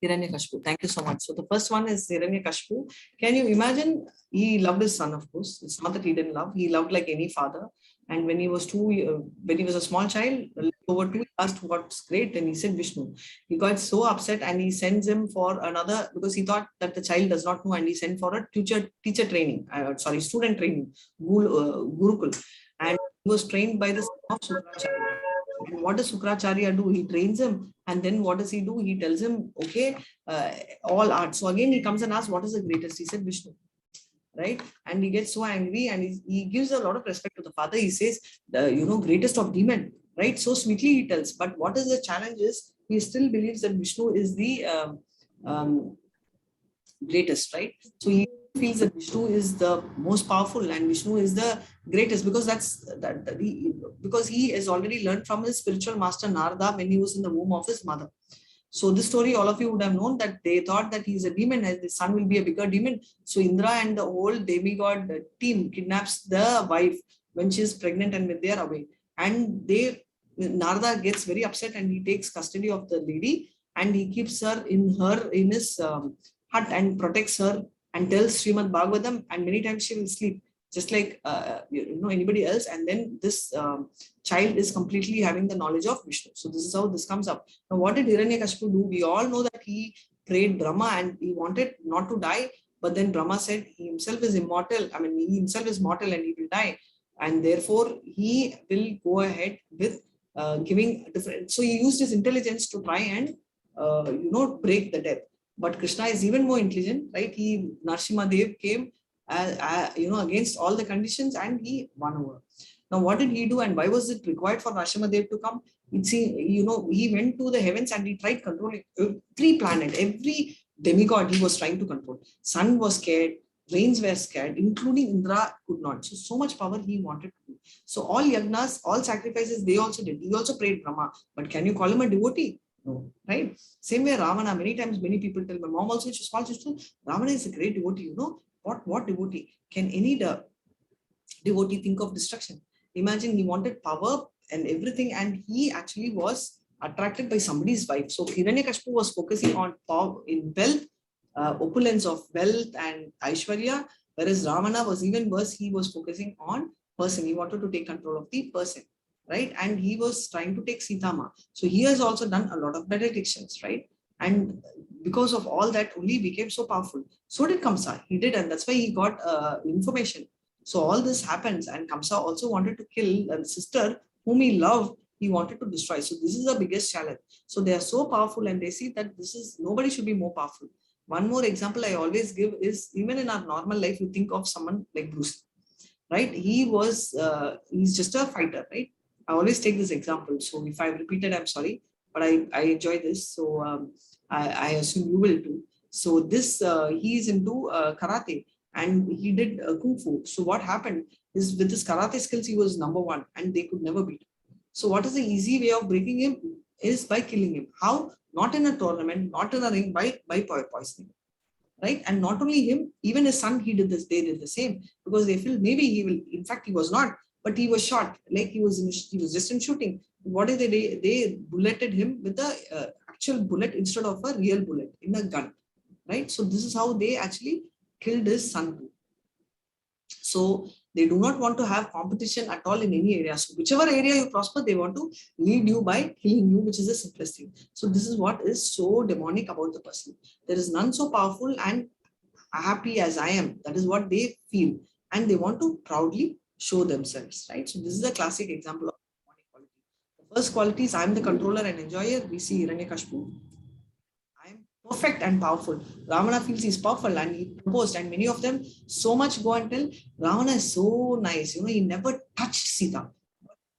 Hiranyakashipu. Thank you so much. So the first one is Hiranyakashipu. Can you imagine? He loved his son, of course. It's not that he didn't love. He loved like any father. And when he was a small child, over 2, he asked what's great, and he said Vishnu. He got so upset and he sends him for another, because he thought that the child does not know, and he sent for a teacher training. Student training, Gurukul, and he was trained by the son of Sukracharya. And what does Sukracharya do? He trains him. And then what does he do? He tells him, okay, all art. So again, he comes and asks, what is the greatest? He said, Vishnu. Right? And he gets so angry and he gives a lot of respect to the father. He says, greatest of demon. Right? So sweetly he tells. But what is the challenge is, he still believes that Vishnu is the greatest, right? So he feels that Vishnu is the most powerful and Vishnu is the greatest because because he has already learned from his spiritual master Narada when he was in the womb of his mother. So this story, all of you would have known that they thought that he's a demon, as the son will be a bigger demon. So Indra and the whole demigod team kidnaps the wife when she is pregnant and when they are away. And Narada gets very upset and he takes custody of the lady and he keeps her in his hut and protects her and tells Srimad Bhagavatam, and many times she will sleep just like anybody else. And then this child is completely having the knowledge of Vishnu. So this is how this comes up. Now, what did Hiranyakashipu do? We all know that he prayed Brahma and he wanted not to die, but then Brahma said he himself is immortal. I mean, he himself is mortal and he will die, and therefore he will go ahead with giving different. So he used his intelligence to try and break the death. But Krishna is even more intelligent, right? Narasimha Dev came against all the conditions and he won over. Now, what did he do and why was it required for Narasimha Dev to come? He went to the heavens and he tried controlling every planet, every demigod he was trying to control. Sun was scared, rains were scared, including Indra could not. So much power he wanted to do. So all yagnas, all sacrifices, they also did. He also prayed Brahma. But can you call him a devotee? No, right? Same way Ravana, many times many people tell, my mom also, she's small sister, Ravana is a great devotee, What devotee? Can any devotee think of destruction? Imagine he wanted power and everything, and he actually was attracted by somebody's wife. So Hiranyakashipu was focusing on power in wealth, opulence of wealth and Aishwarya, whereas Ravana was even worse, he was focusing on person. He wanted to take control of the person. Right? And he was trying to take Sitama. So he has also done a lot of benedictions, right? And because of all that, only became so powerful. So did Kamsa. He did, and that's why he got information. So all this happens, and Kamsa also wanted to kill a sister whom he loved. He wanted to destroy. So this is the biggest challenge. So they are so powerful, and they see that nobody should be more powerful. One more example I always give is, even in our normal life, you think of someone like Bruce, right? He's just a fighter, right? I always take this example. So if I've repeated, I'm sorry, but I enjoy this. So I assume you will too. So he is into karate and he did kung fu. So what happened is, with his karate skills, he was number one and they could never beat him. So what is the easy way of breaking him is by killing him. How? Not in a tournament, not in a ring, by poisoning. Right? And not only him, even his son, they did the same, because they feel maybe he will, in fact, he was not, but he was shot, like he was just in shooting. What did they do? They bulleted him with the actual bullet instead of a real bullet in a gun, right? So this is how they actually killed his son too. So they do not want to have competition at all in any area. So whichever area you prosper, they want to lead you by killing you, which is the simplest thing. So this is what is so demonic about the person. There is none so powerful and happy as I am. That is what they feel. And they want to proudly show themselves, right? So this is a classic example of demonic quality. The first quality is, I am the controller and enjoyer. We see Hiranyakashipu. I am perfect and powerful. Ravana feels he's powerful and he proposed, and many of them so much go and tell Ravana is so nice. He never touched Sita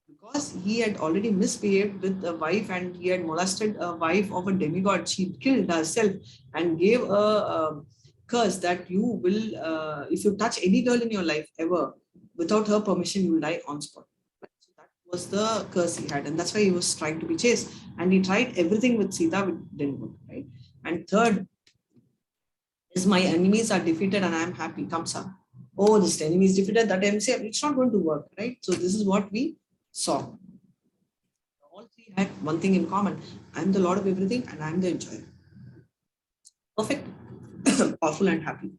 because he had already misbehaved with a wife and he had molested a wife of a demigod. She killed herself and gave a curse that you will, if you touch any girl in your life ever, without her permission, you will die on spot. So that was the curse he had, and that's why he was trying to be chaste. And he tried everything with Sita, which didn't work, right? And third is, my enemies are defeated and I am happy. Kamsa. Oh, this enemy is defeated, that MC, it's not going to work, right? So this is what we saw. All three had one thing in common. I am the Lord of everything and I am the enjoyer. Perfect, powerful and happy.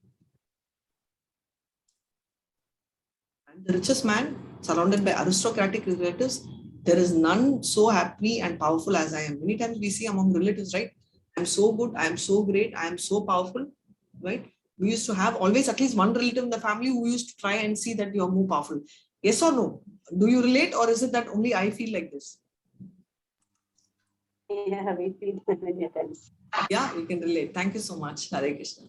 And the richest man, surrounded by aristocratic relatives, there is none so happy and powerful as I am. Many times we see among relatives, right? I'm so good, I'm so great, I'm so powerful, right? We used to have always at least one relative in the family who used to try and see that you're more powerful. Yes or no? Do you relate, or is it that only I feel like this? Yeah, we feel when you tell. Yeah, we can relate. Thank you so much, Hare Krishna.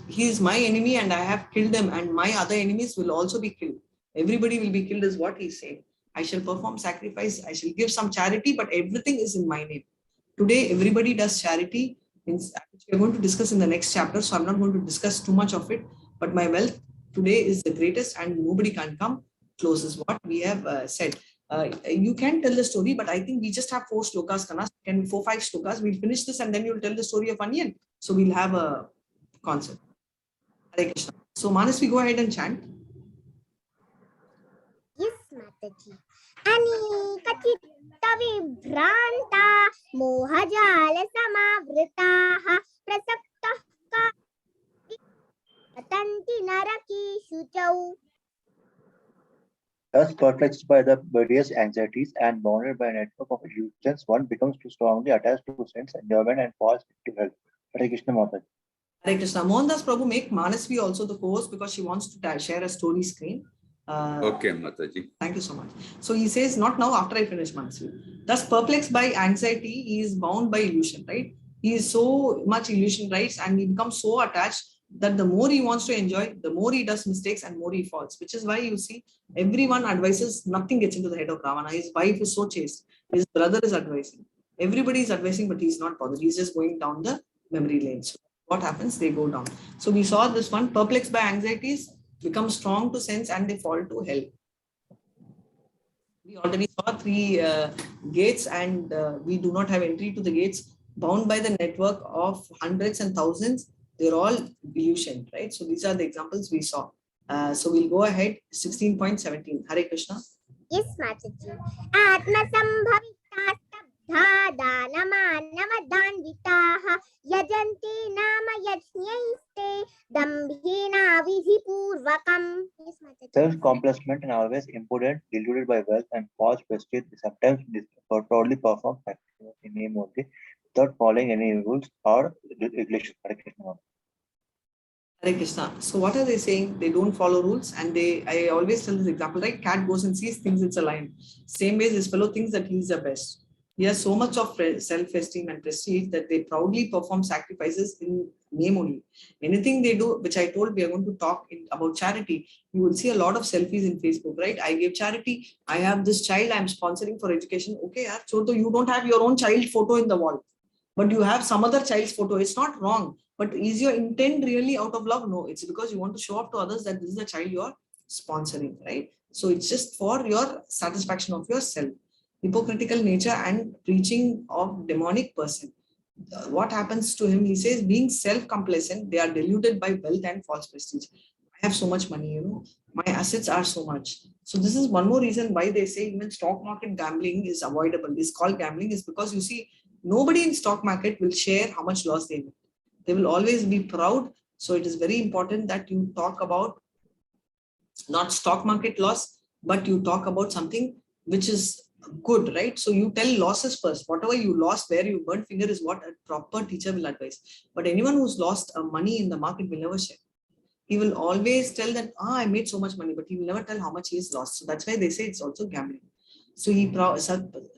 He is my enemy and I have killed him, and my other enemies will also be killed. Everybody will be killed is what he's saying. I shall perform sacrifice, I shall give some charity, but everything is in my name. Today, everybody does charity, which we are going to discuss in the next chapter, so I'm not going to discuss too much of it, but my wealth today is the greatest and nobody can come close is what we have said. You can tell the story, but I think we just have 4 slokas, Kanas. Can 4-5 slokas? We'll finish this and then you'll tell the story of onion. So we'll have a concept. Hare Krishna. So Manasvi, go ahead and chant. Yes, Mataji. Anikachita vibhranta mohajala samavritaha prasakta ka atanti naraki shuchau. Thus, perplexed by the various anxieties and bounded by a network of illusions, one becomes too strongly attached to sense enjoyment and falls into health. Hare Krishna Mataji. Hare Krishna. Mohandas Prabhu, make Manasvi also the co-host because she wants to share a story screen. Okay, Mataji. Thank you so much. So he says, not now, after I finish Manasvi. Thus, perplexed by anxiety, he is bound by illusion, right? He is so much illusion, right? And he becomes so attached that the more he wants to enjoy, the more he does mistakes and more he falls, which is why you see everyone advises, nothing gets into the head of Ravana. His wife is so chaste. His brother is advising. Everybody is advising, but he's not bothered. He's just going down the memory lane. So what happens? They go down. So we saw this one, perplexed by anxieties, become strong to sense and they fall to hell. We already saw 3 gates and we do not have entry to the gates, bound by the network of hundreds and thousands. They're all illusion, right? So these are the examples we saw. So we'll go ahead, 16.17. Hare Krishna. Yes, Mataji. Atma sambhavita stabdha danamanavadanditaha yajanti nama yajnaiste dambhina vidhipurvakam. Yes, Mataji. Self-complacent and always impudent, deluded by wealth and false prestige, they sometimes proudly perform sacrifices in name only, without following any rules or regulations. Hare Krishna. Hare Krishna. So what are they saying? They don't follow rules and I always tell this example, right? Cat goes and sees, thinks it's a lion. Same way this fellow thinks that he's the best. He has so much of self-esteem and prestige that they proudly perform sacrifices in name only. Anything they do, which I told we are going to talk about charity, you will see a lot of selfies in Facebook, right? I gave charity. I have this child I'm sponsoring for education. Okay, so you don't have your own child photo in the wall, but you have some other child's photo. It's not wrong. But is your intent really out of love? No, it's because you want to show off to others that this is the child you are sponsoring, right? So it's just for your satisfaction of yourself. Hypocritical nature and preaching of demonic person. What happens to him? He says, being self-complacent, they are deluded by wealth and false prestige. I have so much money, my assets are so much. So this is one more reason why they say even stock market gambling is avoidable. It's called gambling is because you see, nobody in stock market will share how much loss they make. They will always be proud. So it is very important that you talk about not stock market loss, but you talk about something which is good, right? So you tell losses first. Whatever you lost, where you burnt finger is what a proper teacher will advise. But anyone who's lost money in the market will never share. He will always tell that, I made so much money, but he will never tell how much he has lost. So that's why they say it's also gambling. So he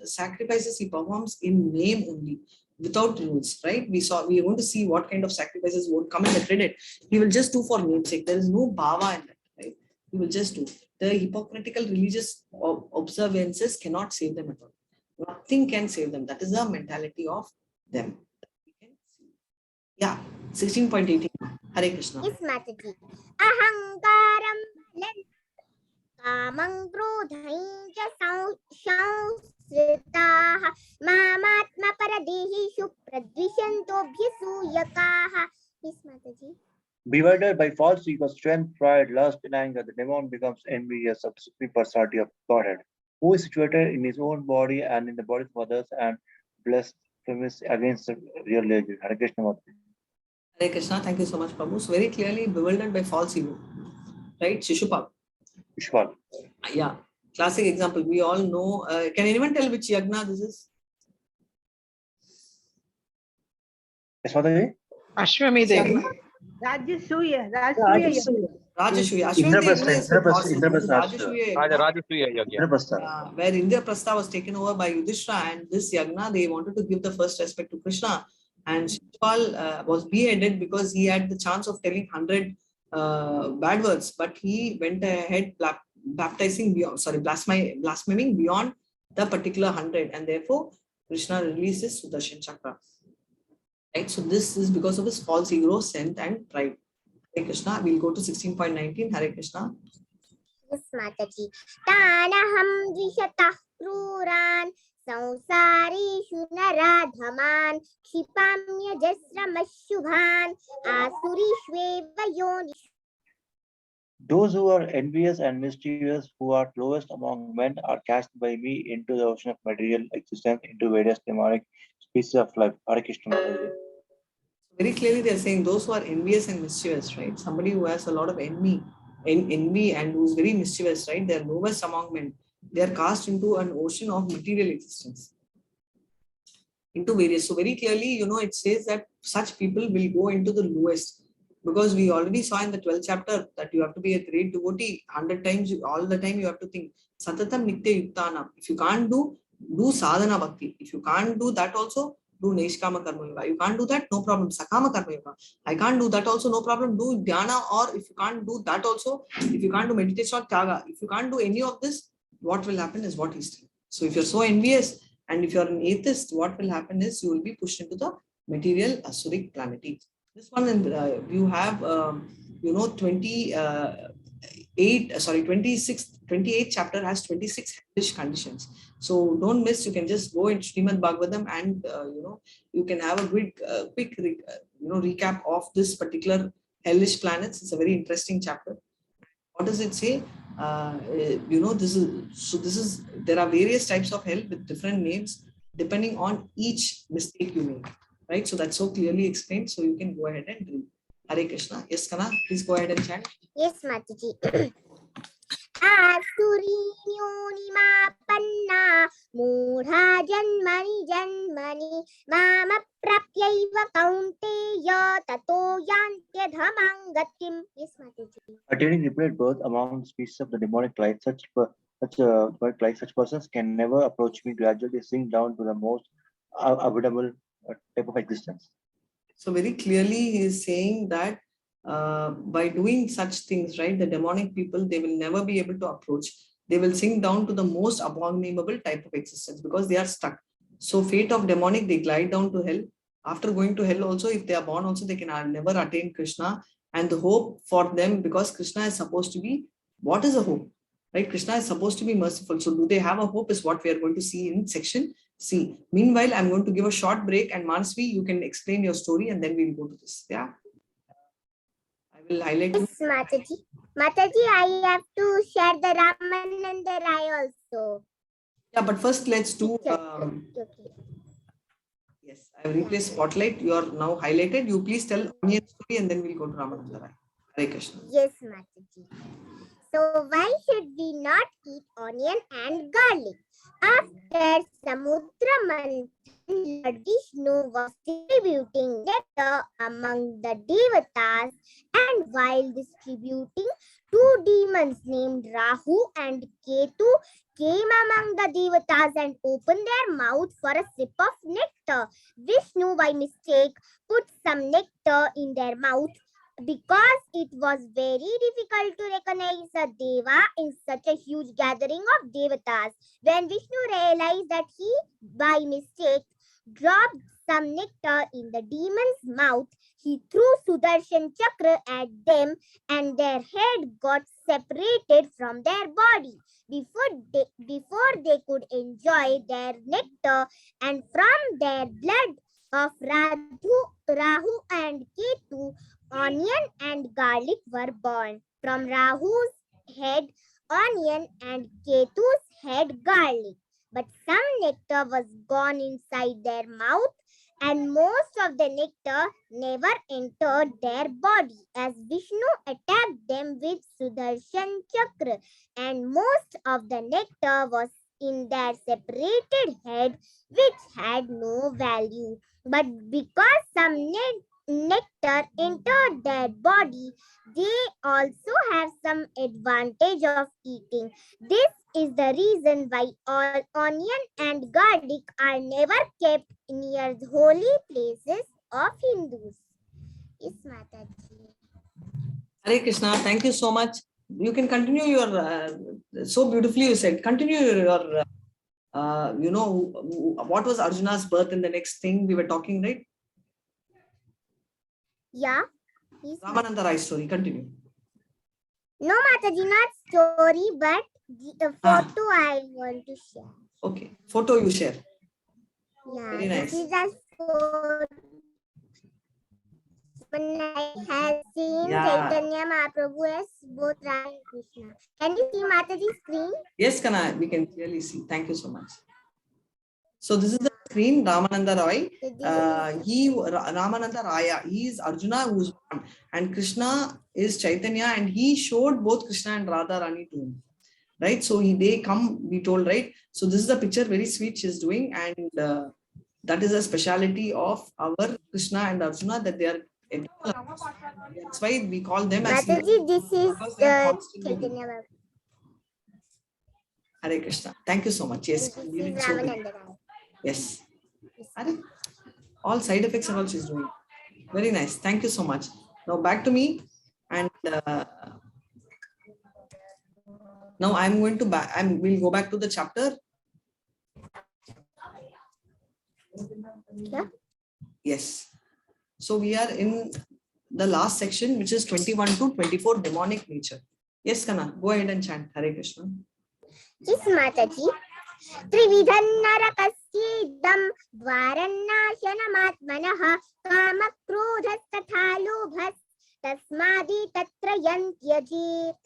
sacrifices he performs in name only, without rules, right? We are going to see what kind of sacrifices won't come in the credit. He will just do for namesake. There is no bhava in that, right? He will just do. The hypocritical religious observances cannot save them at all. Nothing can save them. That is the mentality of them. Yeah, 16.18. Hare Krishna. Yes, Mataji. Ahankaram kamang krodhainja sausritaha mamatma paradehishu pradvishantobhyasuyakaha. Yes, Mataji. Bewildered by false ego, strength, pride, lust, and anger, the demon becomes envious of the supreme personality of Godhead, who is situated in his own body and in the bodies of others, and blasphemies against the real religion. Hare Krishna. Hare Krishna. Thank you so much, Prabhu. So very clearly bewildered by false ego, right? Shishupal. Yeah, classic example. We all know. Can anyone tell which yagna this is? Ashwamedha. Rajasuya. Rajasuya. Ashwamedha is with horses. This is Rajasuya Yagna. Rajasuya Yagya. Indraprastha. Where Indraprastha was taken over by Yudhishthira, and this Yagna, they wanted to give the first respect to Krishna. And Shishupal was beheaded because he had the chance of telling 100 bad words, but he went ahead baptizing beyond, blaspheming beyond the particular 100, and therefore Krishna releases Sudarshan Chakra. Right, so this is because of his false ego, strength, and pride. Hare Krishna. We'll go to 16.19. Hare Krishna. Yes, Mataji. Tanaham dvishatah kruran samsarishu naradhaman kshipamya jasramashubhan asurishveva yonishu. Those who are envious and mischievous, who are lowest among men, are cast by me into the ocean of material existence, into various demonic species of life. Hare Krishna. Mataji. Very clearly, they're saying those who are envious and mischievous, right? Somebody who has a lot of envy and who's very mischievous, right? They're lowest among men. They are cast into an ocean of material existence. Into various. So very clearly, it says that such people will go into the lowest. Because we already saw in the 12th chapter that you have to be a great devotee 100 times, all the time you have to think. Satatam Nitya Yuktanam. If you can't do sadhana bhakti. If you can't do that also, do Neshkama Karma Yoga. You can't do that, no problem. Sakama Karma Yoga. I can't do that also, no problem. Do Dhyana, or if you can't do that also, if you can't do meditation or Tyaga, if you can't do any of this, what will happen is what he's saying. So if you're so envious and if you're an atheist, what will happen is you will be pushed into the material asuric planety. This one, you have, 28th chapter has 26 hellish conditions. So don't miss, you can just go into Srimad Bhagavatam and, you can have a quick recap of this particular hellish planets. It's a very interesting chapter. What does it say? There are various types of hell with different names depending on each mistake you make. Right, so that's so clearly explained. So you can go ahead and read. Hare Krishna. Yes, Kana, please go ahead and chant. Yes, Mataji. Asurinyo panna mudha janmani mama prapyaiva kaunteya tato yantyadhamam gatim. Yes, Mataji. Attaining repeated birth among the species of the demonic light, such persons can never approach me. Gradually sink down to the most avoidable type of existence. So very clearly he is saying that by doing such things, right, the demonic people, they will never be able to approach. They will sink down to the most abominable type of existence because they are stuck. So fate of demonic, they glide down to hell. After going to hell also, if they are born also, they can never attain Krishna. And the hope for them, because Krishna is supposed to be, what is a hope? Right? Krishna is supposed to be merciful. So do they have a hope is what we are going to see in section C. Meanwhile, I'm going to give a short break, and Manasvi, you can explain your story and then we'll go to this. Yeah. I will highlight. Yes, Mataji. Mataji, I have to share the Raman and the Rai also. Yeah, but first let's do. Yes, I have replaced Spotlight. You are now highlighted. You please tell onion story and then we'll go to Ramananda Rai. Hare Krishna. Yes, Mataji. So why should we not eat onion and garlic? After Samudra Manthan, Lord Vishnu was distributing nectar among the Devatas, and while distributing, two demons named Rahu and Ketu came among the Devatas and opened their mouth for a sip of nectar. Vishnu, by mistake, put some nectar in their mouth because it was very difficult to recognize a Deva in such a huge gathering of Devatas. When Vishnu realized that he, by mistake, dropped some nectar in the demon's mouth, he threw Sudarshan Chakra at them and their head got separated from their body. Before they could enjoy their nectar, and from their blood of Rahu and Ketu, onion and garlic were born. From Rahu's head, onion, and Ketu's head, garlic. But some nectar was gone inside their mouth, and most of the nectar never entered their body, as Vishnu attacked them with Sudarshan Chakra, and most of the nectar was in their separated head, which had no value. But because some nectar enter their body, they also have some advantage of eating. This is the reason why all onion and garlic are never kept near the holy places of Hindus. Yes, Mataji. Hare Krishna, thank you so much. You can continue your, so beautifully you said, continue your, what was Arjuna's birth in the next thing we were talking, right? Yeah. Ramananda Rai story, continue. No, Mataji, not story, but the photo I want to share. Okay, photo you share. Yeah, very nice. This is a photo. When I have seen Chaitanya Mahaprabhu as both Radha and Krishna. Can you see Mataji's screen? Yes, Kana, we can clearly see. Thank you so much. So this is the screen, Ramananda Roy. Ramananda Raya, he is Arjuna who's born, and Krishna is Chaitanya, and he showed both Krishna and Radha Rani to him. Right? So they come, we told, right? So this is the picture, very sweet she's doing, and that is a speciality of our Krishna and Arjuna, that they are eternal. That's why we call them as Mataji, this is Chaitanya. Hare Krishna. Thank you so much. Yes. This is Ramananda Rai. Yes. All side effects and all she's doing. Very nice. Thank you so much. Now back to me. And now I'm going to we'll go back to the chapter. Yeah. Yes. So we are in the last section, which is 21 to 24, demonic nature. Yes, Kana, go ahead and chant Hare Krishna. Yes, Mataji. Trividhan narakasyidam dvarannashanamatmanaha kamakrodhas tatha lobhas tasmadi tatra yantyajit.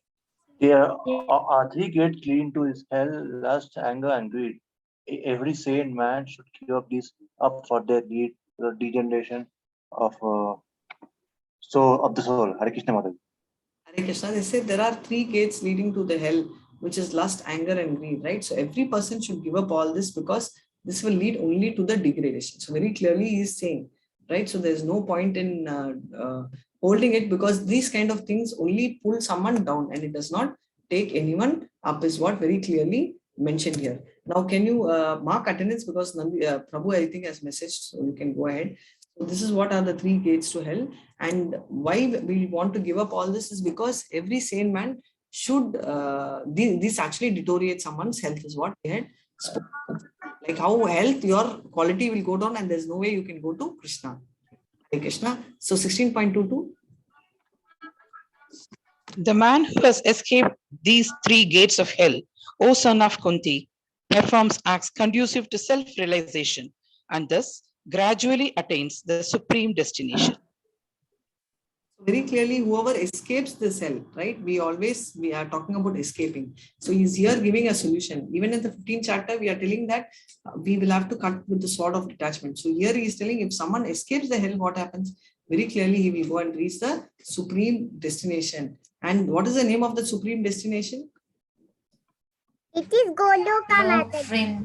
There are three gates leading to his hell: lust, anger, and greed. Every sane man should give up these up for their degeneration of of the soul. Hare Krishna, Mataji. Hare Krishna. They say there are three gates leading to the hell, which is lust, anger, and greed, right? So every person should give up all this, because this will lead only to the degradation. So very clearly he is saying, right? So there's no point in holding it, because these kind of things only pull someone down, and it does not take anyone up, is what very clearly mentioned here. Now, can you mark attendance, because Prabhu, I think, has messaged, so you can go ahead. So this is what are the three gates to hell, and why we want to give up all this is because every sane man should, this actually deteriorates someone's health, is what we had spoken. Like how health, your quality will go down, and there's no way you can go to Krishna. Hare Krishna. So 16.22. The man who has escaped these three gates of hell, O son of Kunti, performs acts conducive to self-realization, and thus gradually attains the supreme destination. Very clearly, whoever escapes this hell, right? We are talking about escaping. So he's here giving a solution. Even in the 15th chapter, we are telling that we will have to cut with the sword of detachment. So here he is telling, if someone escapes the hell, what happens? Very clearly, he will go and reach the supreme destination. And what is the name of the supreme destination? It is Goloka, Mataji.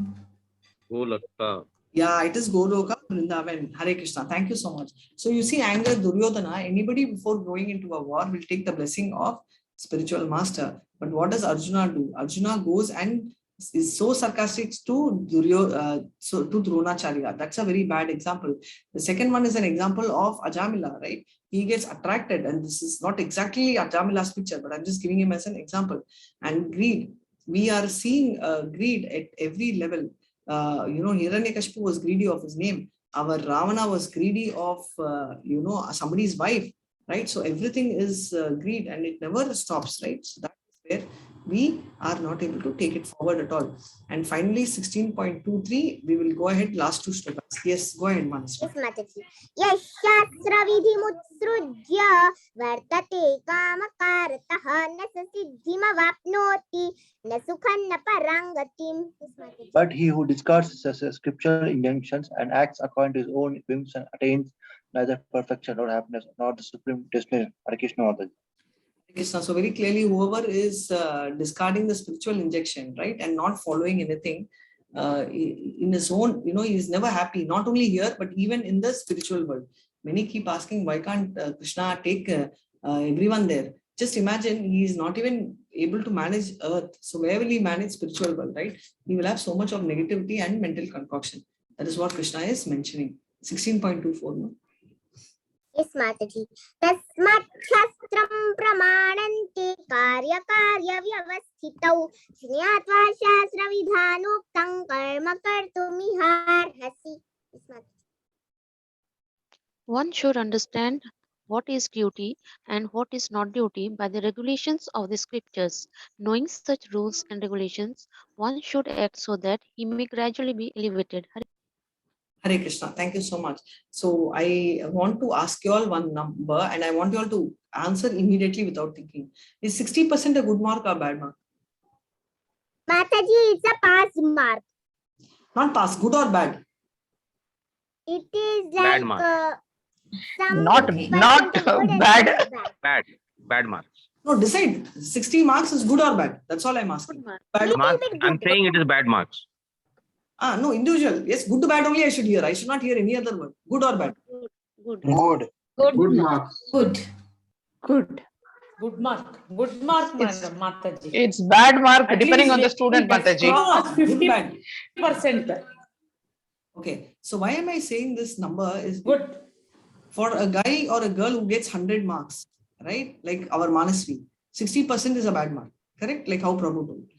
Golaka. Yeah, it is Goloka Vrindavan. Hare Krishna. Thank you so much. So you see, anger, Duryodhana, anybody before going into a war will take the blessing of spiritual master. But what does Arjuna do? Arjuna goes and is so sarcastic to Dronacharya. That's a very bad example. The second one is an example of Ajamila, right? He gets attracted, and this is not exactly Ajamila's picture, but I'm just giving him as an example. And greed. We are seeing greed at every level. Hiranyakashipu was greedy of his name. Our Ravana was greedy of, somebody's wife, right? So everything is greed, and it never stops, right? So that is where we are not able to take it forward at all. And finally, 16.23, we will go ahead, last two slokas. Yes, go ahead, Manas. Yes, Mataji. Yes, Shastra Vidhi Mutsrujya Vartate Kamakarataha Nasasiddhima Vapnoti Nasukhanna Parangatim. But he who discards scriptural injunctions and acts according to his own whims and attains neither perfection nor happiness nor the supreme destination. Hare Krishna, Mataji. Krishna. So very clearly, whoever is discarding the spiritual injection, right, and not following anything in his own, he is never happy, not only here, but even in the spiritual world. Many keep asking, why can't Krishna take everyone there? Just imagine, he is not even able to manage earth. So where will he manage spiritual world, right? He will have so much of negativity and mental concoction. That is what Krishna is mentioning. 16.24. No? Yes, Mataji. Tasmat shastram pramanante karya karya vyavasthitau jnatva shastra vidhanuktam karma kartumiharhasi. Yes, Mataji. One should understand what is duty and what is not duty by the regulations of the scriptures. Knowing such rules and regulations, one should act so that he may gradually be elevated. Hare Krishna. Thank you so much. So I want to ask you all one number and I want you all to answer immediately without thinking. Is 60% a good mark or bad mark? Mataji, it's a pass mark. Not pass, good or bad? It is Bad like mark. Not bad. Bad marks. No, decide. 60 marks is good or bad? That's all I'm asking. Bad Marks, I'm saying it is bad marks. No, individual. Yes, good to bad only I should hear. I should not hear any other word. Good or bad? Good. Good. Good marks. Good. Good. Good mark. Good mark, madam, Mataji. It's bad mark At depending least on the student, Mataji. Good, bad. 50%. Okay, so why am I saying this number is good for a guy or a girl who gets 100 marks, right? Like our Manasvi, 60% is a bad mark, correct? Like how Prabhu told.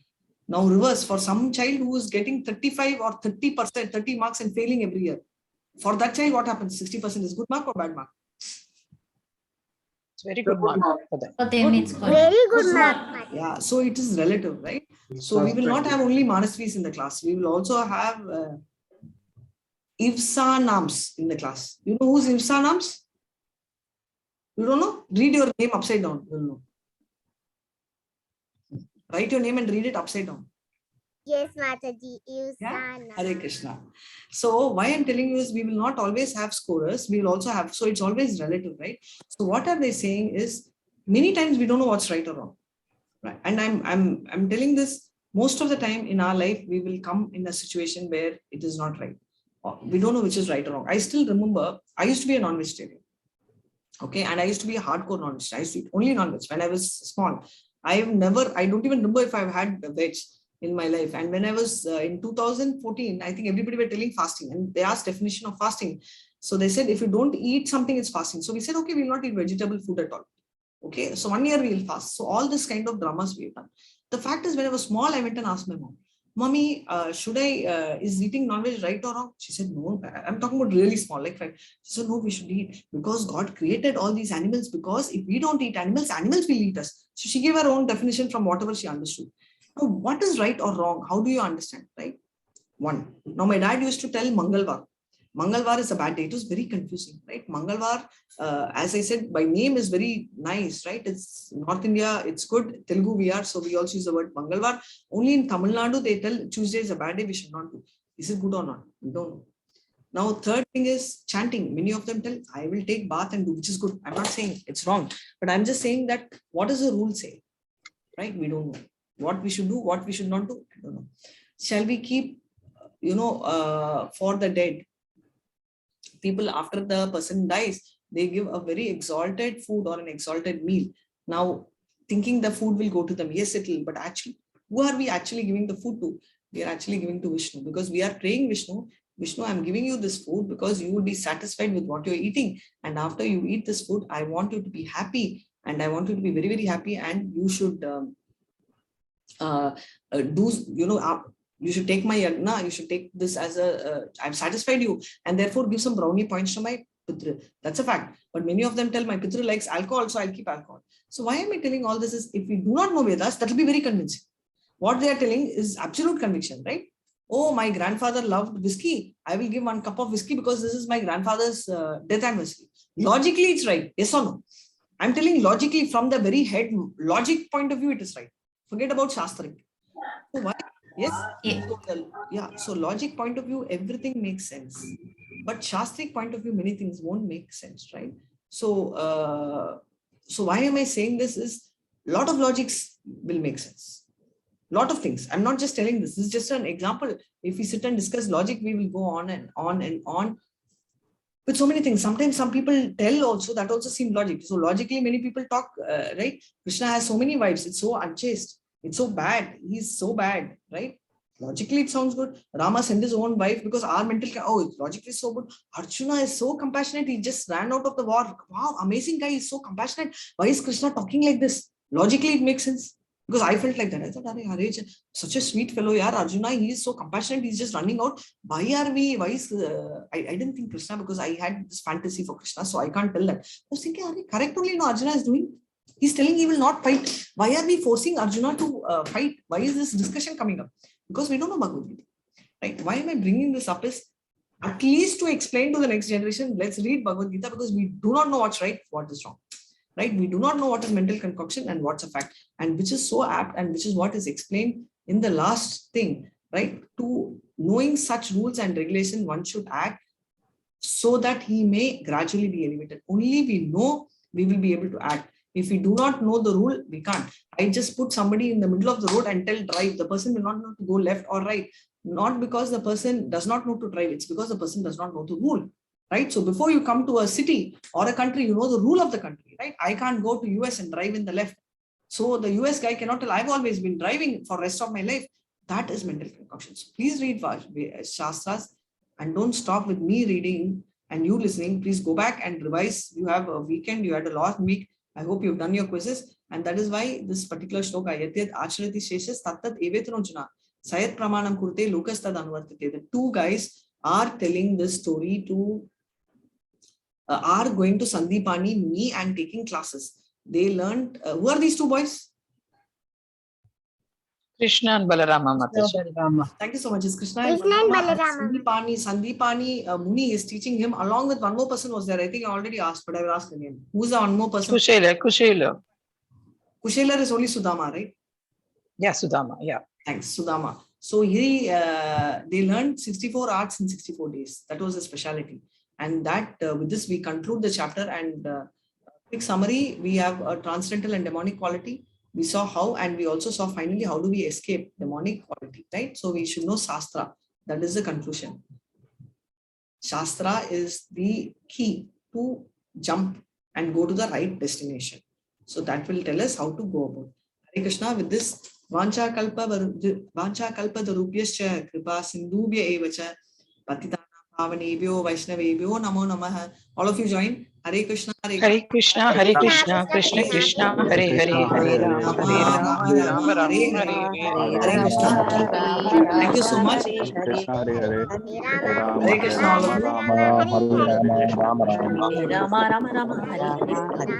Now reverse, for some child who is getting 35 or 30%, 30 marks and failing every year. For that child, what happens? 60% is good mark or bad mark? It's very good mark for them. For them, it's good. Very good mark. Yeah, so it is relative, right? So we will not have only Manasvis in the class. We will also have Ivsa Nams in the class. You know who's Ivsa Nams? You don't know? Read your name upside down. You'll know. Write your name and read it upside down. Yes, Mataji. Yeah? Hare Krishna. So why I'm telling you is we will not always have scorers. We will also have, so it's always relative, right? So what are they saying is many times we don't know what's right or wrong. Right. And I'm telling this most of the time in our life, we will come in a situation where it is not right. We don't know which is right or wrong. I still remember I used to be a non-vegetarian. Okay. And I used to be a hardcore non-vegetarian. I used to eat only non-veg when I was small. I don't even remember if I've had veg in my life. And when I was in 2014, I think everybody were telling fasting and they asked definition of fasting. So they said, if you don't eat something, it's fasting. So we said, okay, we'll not eat vegetable food at all. Okay. So 1 year we'll fast. So all this kind of dramas we've done. The fact is when I was small, I went and asked my mom, Mommy, should I, is eating non-veg right or wrong? She said, no, I'm talking about really small, like 5. She said, no, we should eat because God created all these animals because if we don't eat animals, animals will eat us. So she gave her own definition from whatever she understood. Now, what is right or wrong? How do you understand, right? One. Now, my dad used to tell Mangalvar. Mangalvar is a bad day. It was very confusing, right? Mangalvar, as I said, by name is very nice, right? It's North India, it's good. Telugu we are, so we also use the word Mangalvar. Only in Tamil Nadu, they tell Tuesday is a bad day, we should not do. Is it good or not? We don't know. Now, third thing is chanting. Many of them tell, I will take bath and do, which is good. I'm not saying it's wrong, but I'm just saying that what does the rule say, right? We don't know. What we should do, what we should not do, I don't know. Shall we keep, for the dead? People after the person dies, they give a very exalted food or an exalted meal. Now, thinking the food will go to them. Yes, it will. But actually, who are we actually giving the food to? We are actually giving to Vishnu because we are praying Vishnu. Vishnu, I'm giving you this food because you will be satisfied with what you're eating. And after you eat this food, I want you to be happy. And I want you to be very, very happy. And you should you should take my yagna, you should take this as I've satisfied you, and therefore give some brownie points to my Pitra. That's a fact. But many of them tell my Pitra likes alcohol, so I'll keep alcohol. So why am I telling all this is if we do not know Vedas, that will be very convincing. What they are telling is absolute conviction, right? Oh, my grandfather loved whiskey. I will give 1 cup of whiskey because this is my grandfather's death anniversary. Logically, it's right. Yes or no? I'm telling logically from the very head, logic point of view, it is right. Forget about Shastra. So why? Yes. Yeah. So logic point of view, everything makes sense. But Shastric point of view, many things won't make sense, right? So, so why am I saying this is a lot of logics will make sense. Lot of things. I'm not just telling this. This is just an example. If we sit and discuss logic, we will go on and on and on. with so many things. Sometimes some people tell also, that also seems logic. So logically, many people talk, right? Krishna has so many wives. It's so unchaste. It's so bad. He's so bad, right? Logically, it sounds good. Rama sent his own wife because our mental, it's logically so good. Arjuna is so compassionate. He just ran out of the war. Wow, amazing guy. He's so compassionate. Why is Krishna talking like this? Logically, it makes sense. Because I felt like that. I thought, Hare, such a sweet fellow, yaar. Arjuna, he is so compassionate. He's just running out. Why is, I didn't think Krishna because I had this fantasy for Krishna. So I can't tell that. I was thinking, correct only, no, Arjuna is doing. He's telling he will not fight. Why are we forcing Arjuna to fight? Why is this discussion coming up? Because we don't know Bhagavad Gita. Right? Why am I bringing this up is at least to explain to the next generation, let's read Bhagavad Gita because we do not know what's right, what is wrong. Right? We do not know what is mental concoction and what's a fact, and which is so apt and which is what is explained in the last thing, right? To knowing such rules and regulation, one should act so that he may gradually be elevated. Only we know, we will be able to act. If we do not know the rule, we can't. I just put somebody in the middle of the road and tell drive. The person will not know to go left or right. Not because the person does not know to drive. It's because the person does not know the rule. Right? So before you come to a city or a country, you know the rule of the country, right? I can't go to US and drive in the left. So the US guy cannot tell, I've always been driving for the rest of my life. That is mental concoction. So please read Shastras and don't stop with me reading and you listening. Please go back and revise. You have a weekend, you had a long week. I hope you've done your quizzes. And that is why this particular shloka, Yatyad Acharati Sheshas Tattat Evetrunjana Sayat Pramanam Kurte Lukas Tad Anvartate. The two guys are telling this story to are going to Sandipani, me, and taking classes. They learned, who are these two boys? Krishna and Balarama Mataji. Thank you so much. It's Krishna and Balarama. Sandipani Muni is teaching him along with one more person was there. I think I already asked, but I will ask again. Who's the one more person? Kushela. Kushela is only Sudama, right? Yeah, Sudama. Yeah. Thanks, Sudama. So they learned 64 arts in 64 days. That was a specialty. And that with this, we conclude the chapter and quick summary. We have a transcendental and demonic quality. We saw how, and we also saw finally how do we escape demonic quality, right? So we should know Shastra. That is the conclusion. Shastra is the key to jump and go to the right destination. So that will tell us how to go about. Hare Krishna, with this, Vancha kalpa darupyascha kripa sindubhya evacha patitana pavanebhyo vaishnavebhyo namo namah. All of you join. Hare Krishna, Hare Krishna, Hare Krishna, Krishna Krishna, Hare Hare, Hare Rama, Hare Rama, Rama Rama, Hare Hare. Hare Krishna. Thank you so much. Krishna Hare Hare, Rama Hare Krishna, all of you. Rama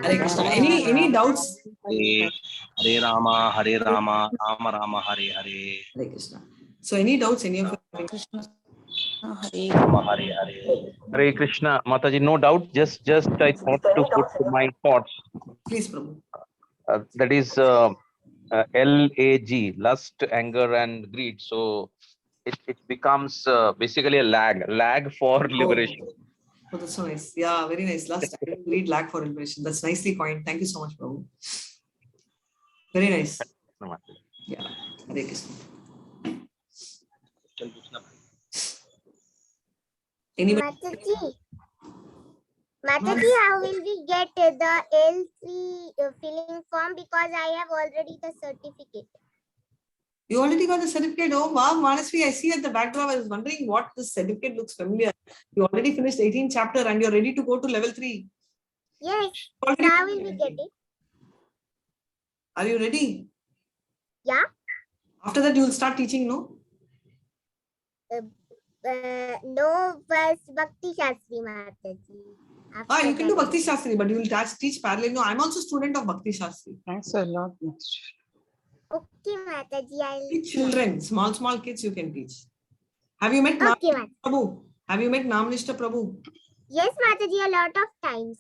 Hare Krishna. Any doubts? Hare Rama, Hare Rama, Rama Rama, Hare Hare. Hare Krishna. So any doubts? Any of you? Hare Krishna, Mataji, no doubt. Just I thought to put my thoughts. Please, Prabhu. That is LAG, lust, anger, and greed. So it becomes basically a lag for liberation. Oh, that's so nice. Yeah, very nice. Last time, greed, lag for liberation. That's nicely coined. Thank you so much, Prabhu. Very nice. Yeah, Hare Krishna. Anybody? Mataji, how will we get the L3 filling form? Because I have already the certificate. You already got the certificate. Oh, wow, Manasvi, I see at the backdrop. I was wondering what this certificate looks familiar. You already finished 18th chapter and you're ready to go to level 3. Yes. How will we get it? Are you ready? Yeah. After that, you'll start teaching, no? No, first Bhakti Shastri, Mataji. You can do Bhakti Shastri, but you will teach parallel. No, I'm also a student of Bhakti Shastri. Thanks a lot. Okay, Mataji. I'll teach children, small kids you can teach. Have you met Namnishta Prabhu? Have you met Namnishta Prabhu? Yes, Mataji, a lot of times.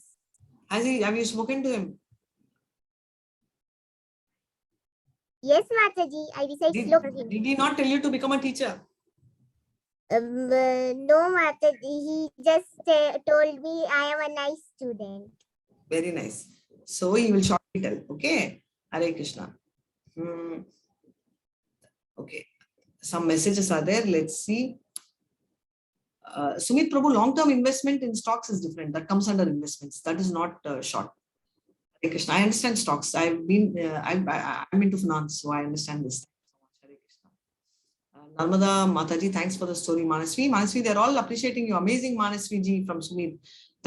Have you spoken to him? Yes, Mataji. I decided. Did he not tell you to become a teacher? No, Mataji. He just told me I am a nice student. Very nice. So he will shortly tell. Okay. Hare Krishna. Okay. Some messages are there. Let's see. Sumit Prabhu, long-term investment in stocks is different. That comes under investments. That is not short. Hare Krishna. I understand stocks. I've been, I'm into finance, so I understand this. Hare Krishna. Narmada Mataji, thanks for the story. Manasvi, Manasvi, they're all appreciating you. Amazing, Manasvi ji from Sumit.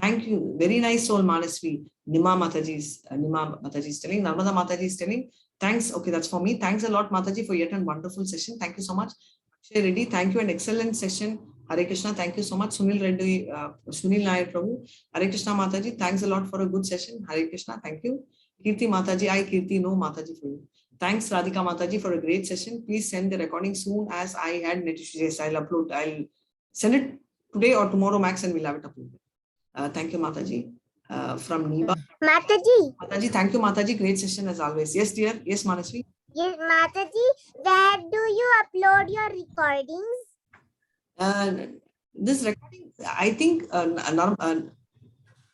Thank you. Very nice soul, Manasvi. Nima Mataji is telling. Narmada Mataji is telling. Thanks. Okay, that's for me. Thanks a lot, Mataji, for yet a wonderful session. Thank you so much. Akshay Reddy, thank you. An excellent session. Hare Krishna, thank you so much. Sunil Reddy, Sunil Nair Prabhu. Hare Krishna, Mataji, thanks a lot for a good session. Hare Krishna, thank you. Kirti Mataji, I Kirti know Mataji for you. Thanks, Radhika Mataji, for a great session. Please send the recording soon as I had net issues. Yes, I'll upload. I'll send it today or tomorrow max and we'll have it uploaded. Thank you, Mataji. From Niba. Mataji. Mataji, thank you, Mataji. Great session as always. Yes, dear. Yes, Manasvi. Yes, Mataji, where do you upload your recordings? This recording, I think,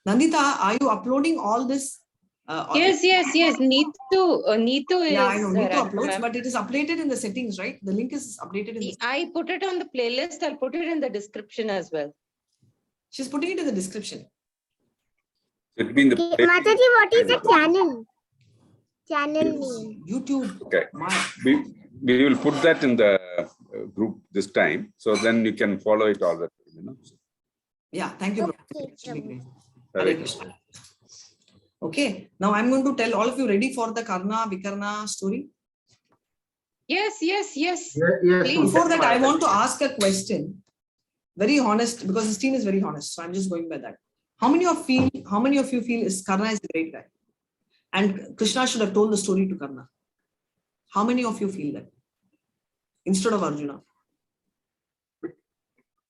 Nandita, are you uploading all this? Yes. Neetu is. Yeah, I know. Neetu uploads, but it is updated in the settings, right? The link is updated in the. I put it on the playlist. I'll put it in the description as well. She's putting it in the description. It'll be in the Mataji, what is the channel? Channel name. YouTube. Okay. We will put that in the group this time, so then you can follow it all the time. You know? Yeah, thank you. Okay. Hare Krishna. Okay, now I'm going to tell all of you, ready for the Karna Vikarna story? Yes. Yes. Before that, I want to ask a question. Very honest, because this team is very honest. So I'm just going by that. How many of you feel Karna is a great guy? And Krishna should have told the story to Karna. How many of you feel that? Instead of Arjuna?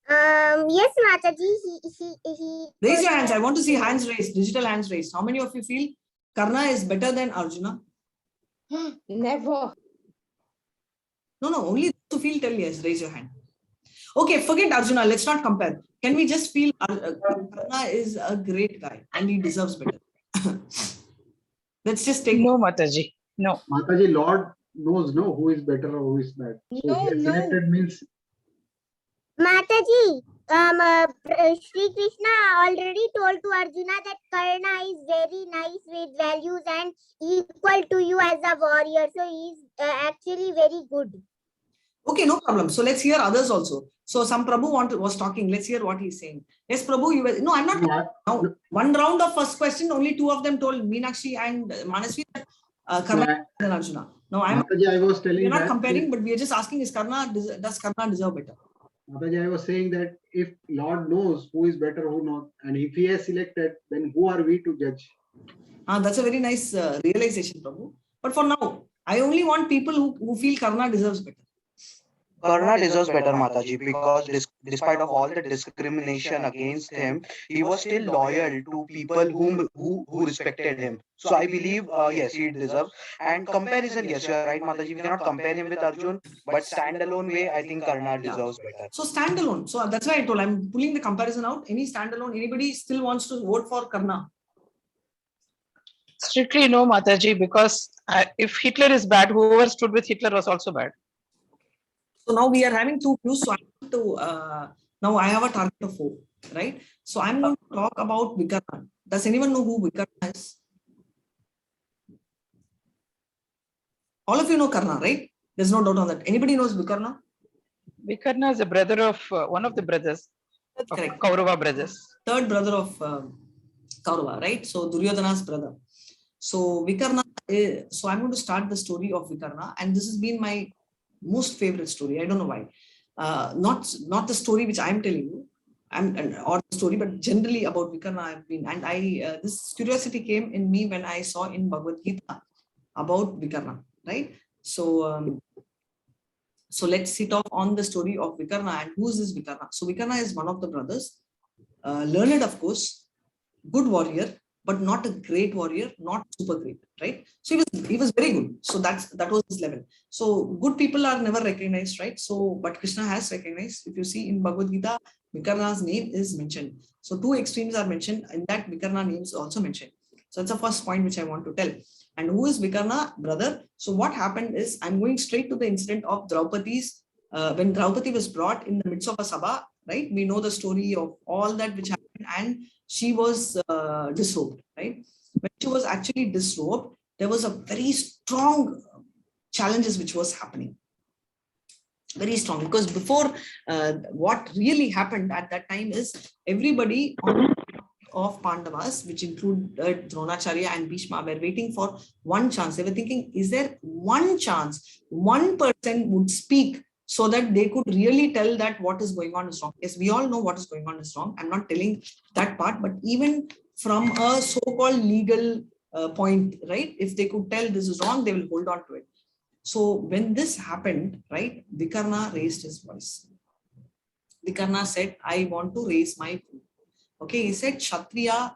Yes, Mataji. He Raise your hands. I want to see hands raised, digital hands raised. How many of you feel Karna is better than Arjuna? Never. No, only those who feel tell yes, raise your hand. Okay, forget Arjuna. Let's not compare. Can we just feel Karna is a great guy and he deserves better? Let's just take. No, Mataji. No. Mataji, Lord knows who is better or who is bad. So he has selected means. Mataji, Shri Krishna already told to Arjuna that Karna is very nice with values and equal to you as a warrior. So he is actually very good. Okay, no problem. So let's hear others also. So some Prabhu was talking. Let's hear what he's saying. Yes, Prabhu, you were. No, I'm not. Now, one round of first question, only two of them told, Meenakshi and Manasvi, that Karna and Arjuna. No, I was telling we're not comparing, but we are just asking, does Karna deserve better? Mataji, I was saying that if Lord knows who is better, who not, and if he has selected, then who are we to judge? That's a very nice realization, Prabhu. But for now, I only want people who feel Karna deserves better. Karna deserves better, Mataji, because despite of all the discrimination against him, he was still loyal to people who respected him. So I believe, yes, he deserves. And comparison, yes, you are right, Mataji. We cannot compare him with Arjun, but standalone way, I think Karna deserves better. So standalone. So that's why I told I'm pulling the comparison out. Any standalone, anybody still wants to vote for Karna? Strictly no, Mataji, because if Hitler is bad, whoever stood with Hitler was also bad. So now we are having two views. So I want to, now I have a target of 4, right? So I'm going to talk about Vikarna. Does anyone know who Vikarna is? All of you know Karna, right? There's no doubt on that. Anybody knows Vikarna? Vikarna is a brother of one of the brothers. That's correct. Kaurava brothers. Third brother of Kaurava, right? So Duryodhana's brother. So Vikarna, so I'm going to start the story of Vikarna, and this has been my most favorite story. I don't know why. Not the story which I'm telling you, or the story, but generally about Vikarna I've been. And this curiosity came in me when I saw in Bhagavad Gita about Vikarna, right? So let's hit off on the story of Vikarna. And who is this Vikarna? So Vikarna is one of the brothers, learned, of course, good warrior, but not a great warrior, not super great, right? So he was very good. So that was his level. So good people are never recognized, right? So, but Krishna has recognized. If you see in Bhagavad Gita, Vikarna's name is mentioned. So 2 extremes are mentioned, and that Vikarna name is also mentioned. So that's the first point which I want to tell. And who is Vikarna, brother? So what happened is, I'm going straight to the incident of Draupadi's, when Draupadi was brought in the midst of a sabha, right? We know the story of all that which happened, and she was disrobed, right? When she was actually disrobed, there was a very strong challenges which was happening. Very strong, because before what really happened at that time is everybody of Pandavas, which include Dronacharya and Bhishma, were waiting for one chance. They were thinking, is there one chance one person would speak so that they could really tell that what is going on is wrong? Yes, we all know what is going on is wrong. I'm not telling that part, but even from a so-called legal point, right? If they could tell this is wrong, they will hold on to it. So when this happened, right, Vikarna raised his voice. Vikarna said, I want to raise my voice. Okay, he said Kshatriya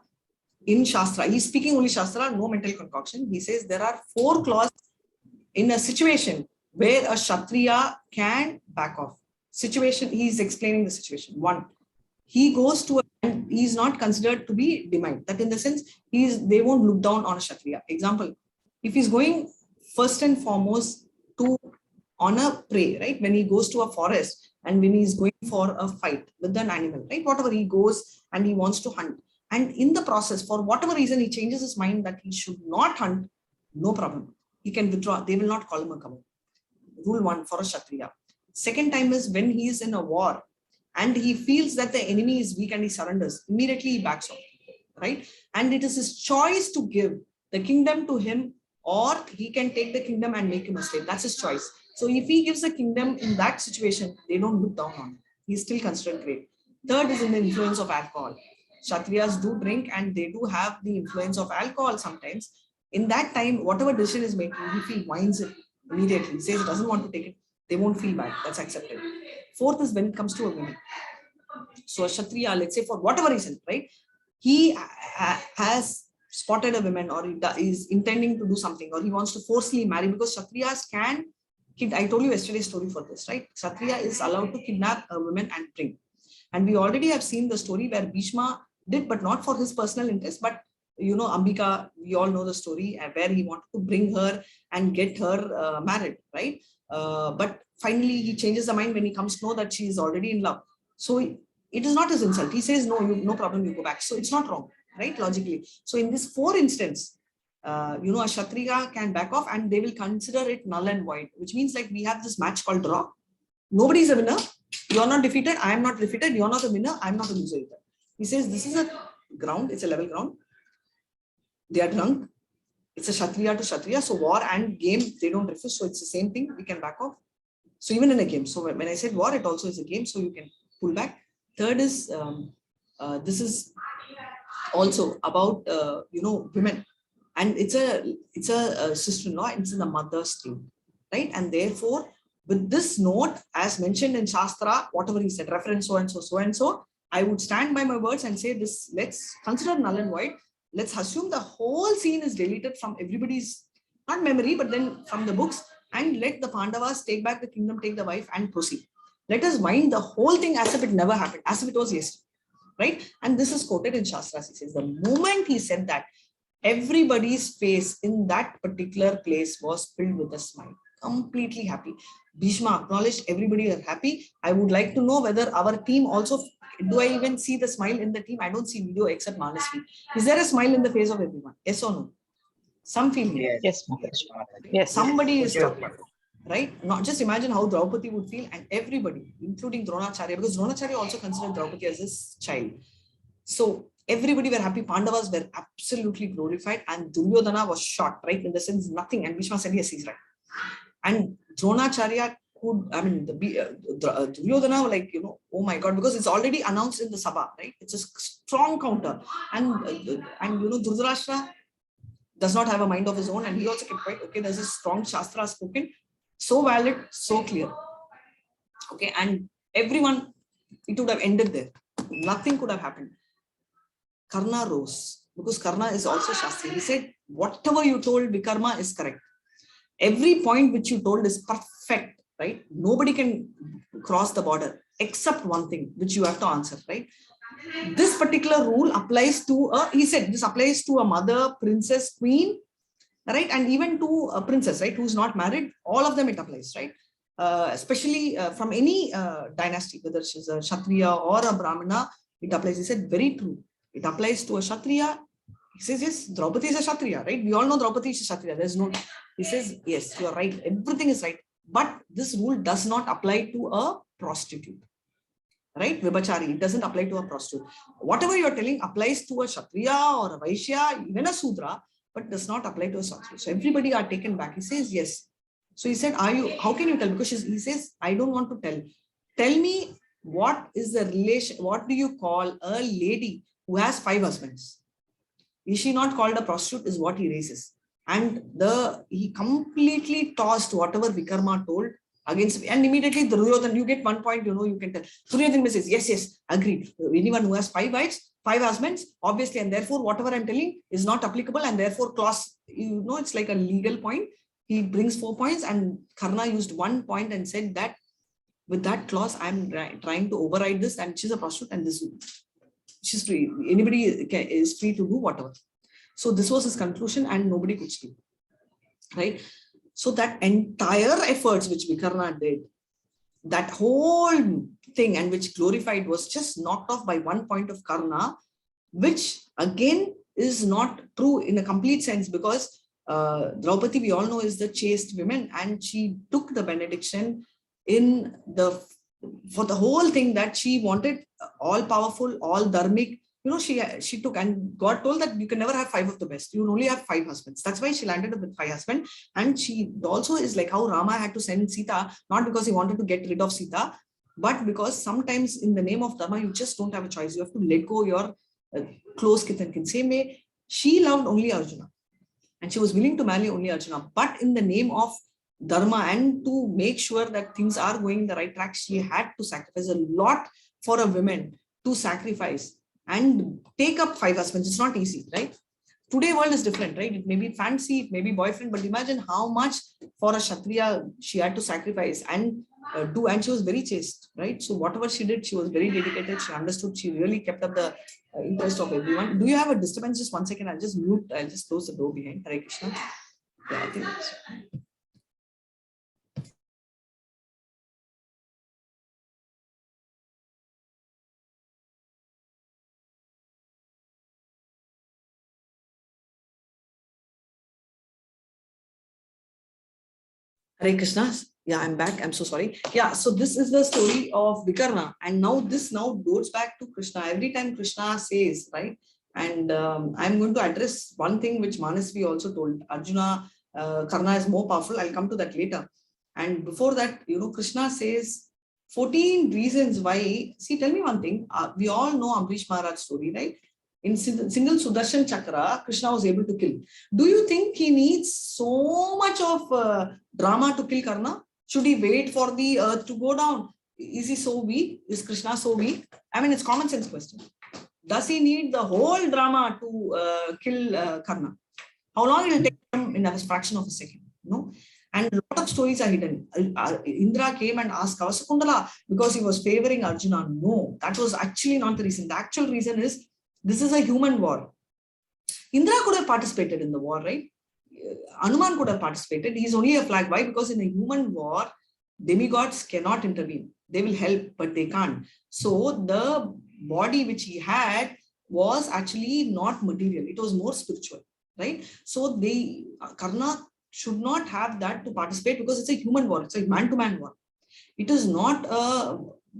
in Shastra. He's speaking only Shastra, no mental concoction. He says there are 4 clauses in a situation where a Kshatriya can back off. Situation, he's explaining the situation. 1, he goes to and he's not considered to be demeaned. That in the sense, they won't look down on a Kshatriya. Example, if he's going first and foremost on a prey, right? When he goes to a forest and when he's going for a fight with an animal, right? Whatever, he goes and he wants to hunt. And in the process, for whatever reason, he changes his mind that he should not hunt, no problem. He can withdraw. They will not call him a coward. Rule 1 for a Kshatriya. Second time is when he is in a war and he feels that the enemy is weak and he surrenders, immediately he backs off, right? And it is his choice to give the kingdom to him, or he can take the kingdom and make him a slave. That's his choice. So if he gives the kingdom in that situation, they don't look down on him. He's still considered great. Third is in the influence of alcohol. Kshatriyas do drink and they do have the influence of alcohol sometimes. In that time, whatever decision is making, if he winds it immediately, he says he doesn't want to take it, they won't feel bad. That's accepted. Fourth is when it comes to a woman. So a Kshatriya, let's say for whatever reason, right? He has spotted a woman, or he is intending to do something, or he wants to forcefully marry, because Kshatriyas can, I told you yesterday's story for this, right? Kshatriya is allowed to kidnap a woman and bring. And we already have seen the story where Bhishma did, but not for his personal interest, but you know, Ambika, we all know the story where he wanted to bring her and get her married, right? But finally he changes the mind when he comes to know that she is already in love. So it is not his insult. He says, no, no problem, you go back. So it's not wrong, right? Logically. So in this 4 instance, you know, a Kshatriya can back off and they will consider it null and void, which means like we have this match called draw. Nobody is a winner. You're not defeated. I am not defeated. You're not a winner. I'm not a loser either. He says this is a ground. It's a level ground. They are drunk. It's a Kshatriya to Kshatriya. So war and game, they don't refuse. So it's the same thing. We can back off. So even in a game. So when I said war, it also is a game. So you can pull back. Third is, this is also about, you know, women. And it's a sister-in-law. It's in the mother's name, right? And therefore, with this note, as mentioned in Shastra, whatever he said, reference so and so, so and so, I would stand by my words and say this, let's consider null and void. Let's assume the whole scene is deleted from everybody's, not memory, but then from the books, and let the Pandavas take back the kingdom, take the wife and proceed. Let us mind the whole thing as if it never happened, as if it was yesterday, right? And this is quoted in Shastras. He says, the moment he said that, everybody's face in that particular place was filled with a smile, completely happy. Bhishma acknowledged everybody are happy. I would like to know whether our team also, do I even see the smile in the team? I don't see video except Manasvi. Is there a smile in the face of everyone? Yes or no? Some feel yes. Yes. Somebody is talking, right? Not just imagine how Draupadi would feel, and everybody, including Dronacharya, because Dronacharya also considered Draupadi as his child. So everybody were happy. Pandavas were absolutely glorified, and Duryodhana was shocked, right? In the sense, nothing. And Bhishma said, yes, he's right. And Dronacharya could, I mean, Duryodhana, like, you know, oh my God, because it's already announced in the Sabha, right? It's a strong counter. And you know, Dhritarashtra does not have a mind of his own, and he also kept quiet. Okay, there's a strong Shastra spoken, so valid, so clear. Okay, and everyone, it would have ended there. Nothing could have happened. Karna rose, because Karna is also Shastri. He said, whatever you told Vikarma is correct. Every point which you told is perfect, right? Nobody can cross the border except one thing, which you have to answer, right? This particular rule applies to he said this applies to a mother, princess, queen, right? And even to a princess, right? Who's not married, all of them it applies, right? especially from any dynasty, whether she's a Kshatriya or a Brahmana, it applies. He said, very true. It applies to a Kshatriya. He says, yes, Draupadi is a Kshatriya, right? We all know Draupadi is a Kshatriya. There's no, he says, yes, you are right. Everything is right. But this rule does not apply to a prostitute. Right? Vibhachari, it doesn't apply to a prostitute. Whatever you're telling applies to a Kshatriya or a Vaishya, even a Sudra, but does not apply to a Kshatriya. So everybody are taken back. He says, yes. So he said, how can you tell? Because he says, I don't want to tell. Tell me, what is the relation? What do you call a lady who has 5 husbands? Is she not called a prostitute? Is what he raises. And he completely tossed whatever Vikarma told against, and immediately Duryodhana, you get 1 point, you can tell. Duryodhana says, yes, agreed. Anyone who has 5 wives, 5 husbands, obviously, and therefore whatever I'm telling is not applicable, and therefore clause, it's like a legal point. He brings 4 points, and Karna used 1 point and said that with that clause, I'm trying to override this, and she's a prostitute, and this, she's free. Anybody is free to do whatever. So this was his conclusion, and nobody could sleep. Right? So that entire efforts which Vikarna did, that whole thing, and which glorified, was just knocked off by 1 point of Karna, which again is not true in a complete sense, because Draupadi, we all know, is the chaste woman, and she took the benediction for the whole thing that she wanted, all powerful, all dharmic. She took, and God told that you can never have 5 of the best. You only have 5 husbands. That's why she landed up with 5 husbands. And she also is like how Rama had to send Sita, not because he wanted to get rid of Sita, but because sometimes in the name of Dharma, you just don't have a choice. You have to let go your close kith and kin. Same way, she loved only Arjuna, and she was willing to marry only Arjuna. But in the name of Dharma, and to make sure that things are going in the right track, she had to sacrifice a lot for a woman to sacrifice and take up 5 husbands. It's not easy, right? Today world is different, right? It may be fancy, it may be boyfriend, but imagine how much for a Kshatriya she had to sacrifice and do, and she was very chaste, right? So whatever she did, she was very dedicated. She understood, she really kept up the interest of everyone. Do you have a disturbance? Just 1 second, I'll just mute, I'll just close the door behind. Hare Krishna. Yeah, I think that's Hare Krishna. Yeah, I'm back. I'm so sorry. Yeah, so this is the story of Vikarna. And now this goes back to Krishna. Every time Krishna says, right? And I'm going to address one thing which Manasvi also told. Arjuna, Karna is more powerful. I'll come to that later. And before that, Krishna says 14 reasons why. See, tell me one thing. We all know Ambrish Maharaj's story, right? In single Sudarshan Chakra, Krishna was able to kill. Do you think he needs so much of drama to kill Karna? Should he wait for the earth to go down? Is he so weak? Is Krishna so weak? I mean, it's common sense question. Does he need the whole drama to kill Karna? How long it will take him in a fraction of a second? And a lot of stories are hidden. Indra came and asked Kavasakundala because he was favoring Arjuna. No, that was actually not the reason. The actual reason is, this is a human war. Indra could have participated in the war, right? Hanuman could have participated. He's only a flag. Why? Because in a human war, demigods cannot intervene. They will help, but they can't. So the body which he had was actually not material. It was more spiritual, right? So Karna should not have that to participate, because it's a human war. It's a man-to-man war. It is not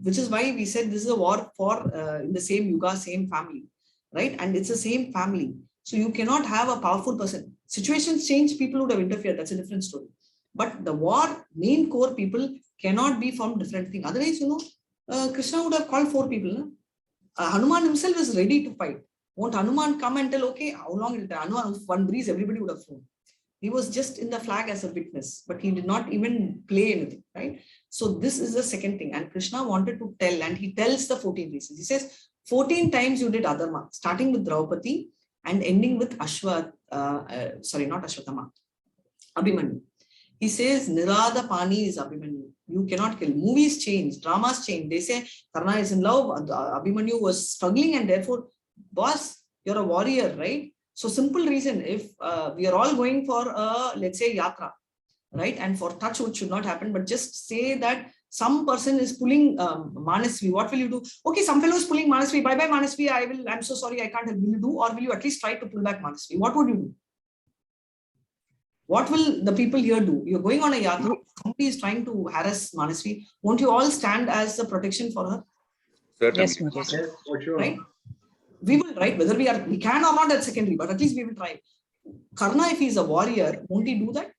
which is why we said this is a war for in the same yuga, same family. Right? And it's the same family. So you cannot have a powerful person. Situations change, people would have interfered. That's a different story. But the war, main core people cannot be from different things. Otherwise, Krishna would have called 4 people. No? Hanuman himself is ready to fight. Won't Hanuman come and tell, okay, how long it will take? Hanuman, one breeze, everybody would have flown. He was just in the flag as a witness, but he did not even play anything, right? So this is the second thing. And Krishna wanted to tell, and he tells the 14 reasons. He says, 14 times you did adharma, starting with Draupadi and ending with not Ashwatthama, Abhimanyu. He says, Nirada Pani is Abhimanyu. You cannot kill. Movies change, dramas change. They say Karna is in love, Abhimanyu was struggling, and therefore, boss, you're a warrior, right? So simple reason, if we are all going for, let's say, yatra, right? And for touch, which should not happen, but just say that some person is pulling Manasvi. What will you do? Okay, some fellow is pulling Manasvi. Bye bye Manasvi. I'm so sorry, I can't help. Will you do, or will you at least try to pull back Manasvi? What would you do? What will the people here do? You're going on a yatra. Somebody is trying to harass Manasvi. Won't you all stand as a protection for her? Certainly. Yes, Mataji. Yes, for sure. Right? We will, right? Whether we can or not, that's secondary, but at least we will try. Karna, if he's a warrior, won't he do that?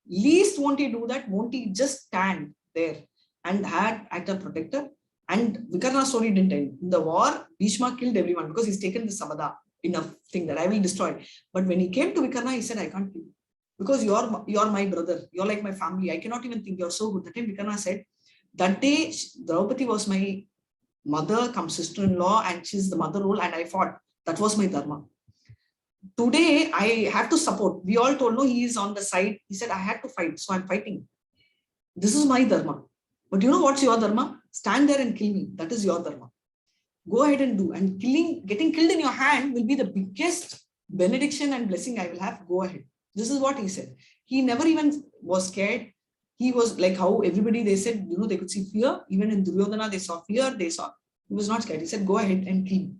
Least won't he do that? Won't he just stand there and act a protector? And Vikarna's story didn't end. In the war, Bhishma killed everyone because he's taken the Sabada in a thing that I will destroy. But when he came to Vikarna, he said, I can't kill you. Because you're my brother. You're like my family. I cannot even think you're so good. That time Vikarna said, that day Draupadi was my mother, come sister-in-law, and she's the mother role, and I fought. That was my dharma. Today, I have to support. We all told, no, he is on the side. He said, I had to fight, so I'm fighting. This is my dharma. But you know what's your dharma? Stand there and kill me. That is your dharma. Go ahead and do. And getting killed in your hand will be the biggest benediction and blessing I will have. Go ahead. This is what he said. He never even was scared. He was like how everybody, they said, you know, they could see fear. Even in Duryodhana, they saw fear. He was not scared. He said, go ahead and kill me.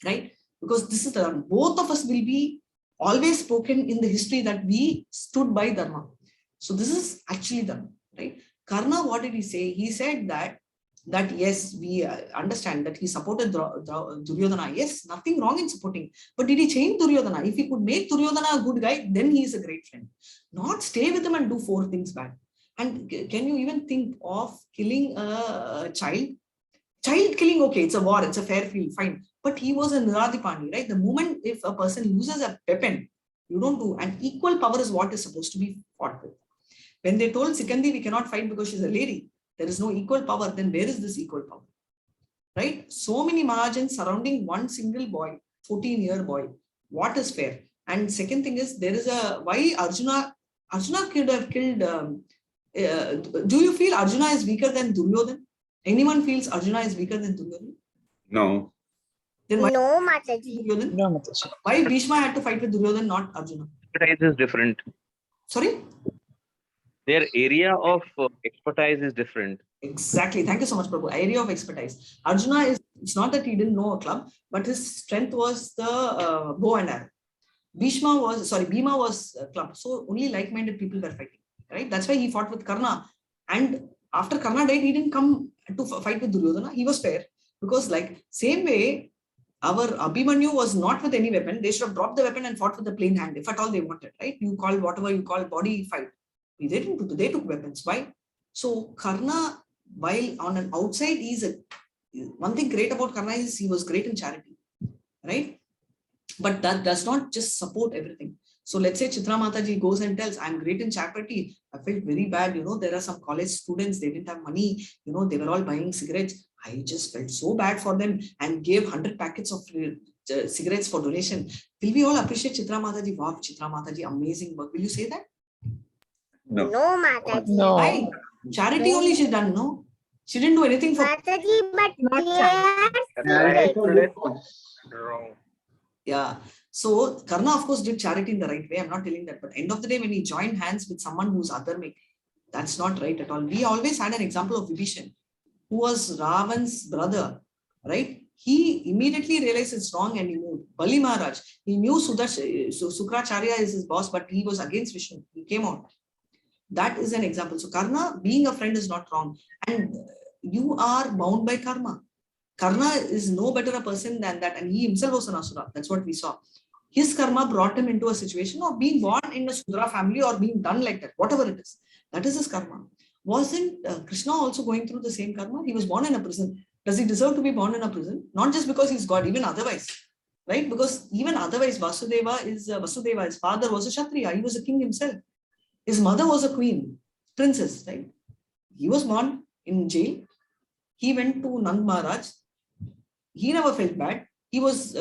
Right? Because this is the dharma. Both of us will be always spoken in the history that we stood by dharma. So this is actually dharma, right? Karna, what did he say? He said that yes, we understand that he supported Duryodhana. Yes, nothing wrong in supporting. But did he change Duryodhana? If he could make Duryodhana a good guy, then he is a great friend. Not stay with him and do 4 things bad. And can you even think of killing a child? Child killing, okay, it's a war, it's a fair field, fine. But he was a Niradipani, right? The moment if a person loses a weapon, you don't do. And equal power is what is supposed to be fought with. When they told Sikandi, we cannot fight because she's a lady, there is no equal power, then where is this equal power? Right? So many Mahajans surrounding one single boy, 14-year boy. What is fair? And second thing is, there is why Arjuna could have killed, do you feel Arjuna is weaker than Duryodhan? Anyone feels Arjuna is weaker than Duryodhan? No. Then why no, Mataji. No, Mataji. Why Bhishma had to fight with Duryodhan, not Arjuna? Expertise is different. Sorry? Their area of expertise is different. Exactly. Thank you so much, Prabhu. Area of expertise. Arjuna it's not that he didn't know a club, but his strength was the bow and arrow. Bhima was a club. So only like-minded people were fighting, right? That's why he fought with Karna. And after Karna died, he didn't come to fight with Duryodhana. He was fair. Because like same way, our Abhimanyu was not with any weapon. They should have dropped the weapon and fought with the plain hand, if at all they wanted, right? You call whatever you call body fight. They didn't do. They took weapons. Why? So Karna, while on an outside, one thing great about Karna is he was great in charity, right? But that does not just support everything. So let's say Chitra Mataji goes and tells, I'm great in charity. I felt very bad. You know, there are some college students, they didn't have money. You know, they were all buying cigarettes. I just felt so bad for them and gave 100 packets of cigarettes for donation. Will we all appreciate Chitra Mataji? Wow, Chitra Mataji, amazing work. Will you say that? No. No, Mataji. No. Why? Charity only she done, no? She didn't do anything for Mataji, but yeah. So Karna, of course, did charity in the right way. I'm not telling that. But end of the day, when he joined hands with someone who's adharmic, that's not right at all. We always had an example of Vibhishan, who was Ravan's brother, right? He immediately realized it's wrong and he moved. Bali Maharaj, he knew Sukracharya is his boss, but he was against Vishnu. He came out. That is an example. So Karna, being a friend is not wrong. And you are bound by karma. Karna is no better a person than that. And he himself was an Asura. That's what we saw. His karma brought him into a situation of being born in a Sudra family or being done like that, whatever it is. That is his karma. Wasn't Krishna also going through the same karma? He was born in a prison. Does he deserve to be born in a prison? Not just because he's God, even otherwise. Right? Because even otherwise, Vasudeva, his father was a Kshatriya. He was a king himself. His mother was a queen, princess, right? He was born in jail. He went to Nand Maharaj. He never felt bad. He was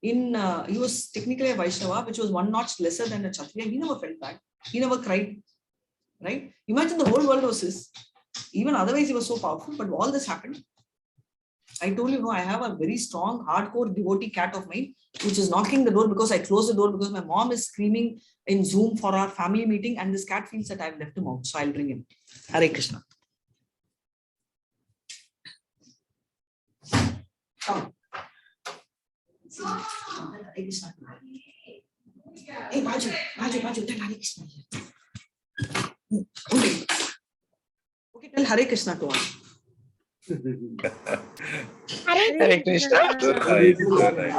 he was technically a Vaishnava, which was one notch lesser than a Kshatriya. He never felt bad. He never cried, right? Imagine the whole world was his. Even otherwise, he was so powerful, but all this happened. I told you, no, I have a very strong, hardcore devotee cat of mine, which is knocking the door because I closed the door because my mom is screaming in Zoom for our family meeting, and this cat feels that I've left him out. So I'll bring him. Hare Krishna. Come. Hare Krishna. Hey, Baju, tell Hare Krishna. Okay, tell Hare Krishna to us. Hare Krishna. So nice, so nice.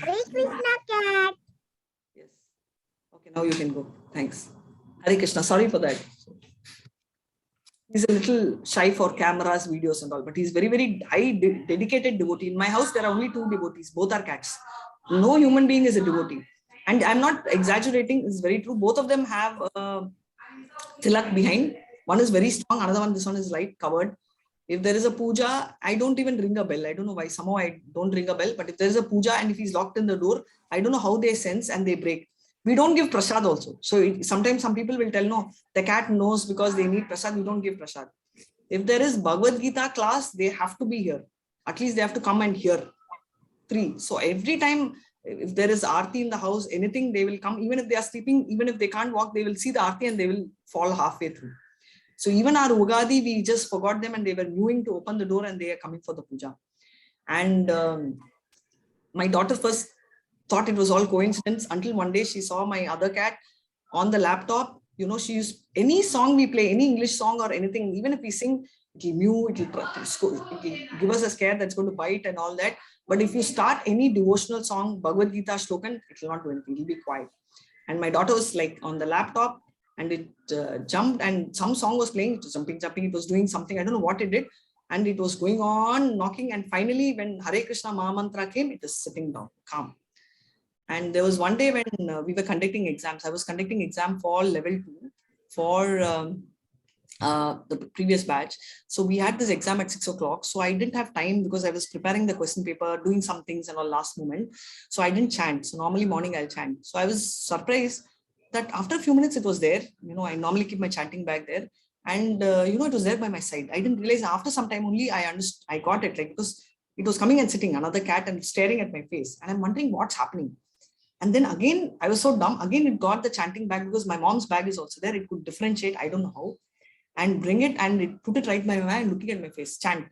Hare Krishna, cat. Yes. Okay, now you can go. Thanks. Hare Krishna. Sorry for that. He's a little shy for cameras, videos and all, but he's very, very dedicated devotee. In my house, there are only 2 devotees. Both are cats. No human being is a devotee. And I'm not exaggerating. It's very true. Both of them have tilak behind. One is very strong. Another one, this one is light covered. If there is a puja, I don't even ring a bell. I don't know why. Somehow I don't ring a bell. But if there is a puja and if he's locked in the door, I don't know how they sense and they break. We don't give prasad also. So sometimes some people will tell, no, the cat knows because they need prasad. We don't give prasad. If there is Bhagavad Gita class, they have to be here. At least they have to come and hear. 3. So every time, if there is Aarti in the house, anything, they will come. Even if they are sleeping, even if they can't walk, they will see the Aarti and they will fall halfway through. So even our Ugadi, we just forgot them and they were mewing to open the door and they are coming for the puja. And my daughter first thought it was all coincidence until one day she saw my other cat on the laptop. You know, she used any song we play, any English song or anything, even if we sing, it'll mew, it'll give us a scare that's going to bite and all that. But if you start any devotional song, Bhagavad Gita Shlokan, it will not do anything, it'll be quiet. And my daughter was like on the laptop and it jumped and some song was playing, it was jumping, it was doing something, I don't know what it did. And it was going on, knocking. And finally, when Hare Krishna Mahamantra came, it was sitting down, calm. And there was one day when we were conducting exams. I was conducting exam for level 2 for the previous batch. So we had this exam at 6 o'clock. So I didn't have time because I was preparing the question paper, doing some things and all last moment. So I didn't chant. So normally morning I'll chant. So I was surprised that after a few minutes it was there. You know, I normally keep my chanting bag there. And you know, it was there by my side. I didn't realize after some time only I got it, like, because it was coming and sitting, another cat, and staring at my face. And I'm wondering what's happening. And then again, I was so dumb. Again, it got the chanting bag because my mom's bag is also there. It could differentiate, I don't know how, and bring it and it put it right by my mind, looking at my face, chant.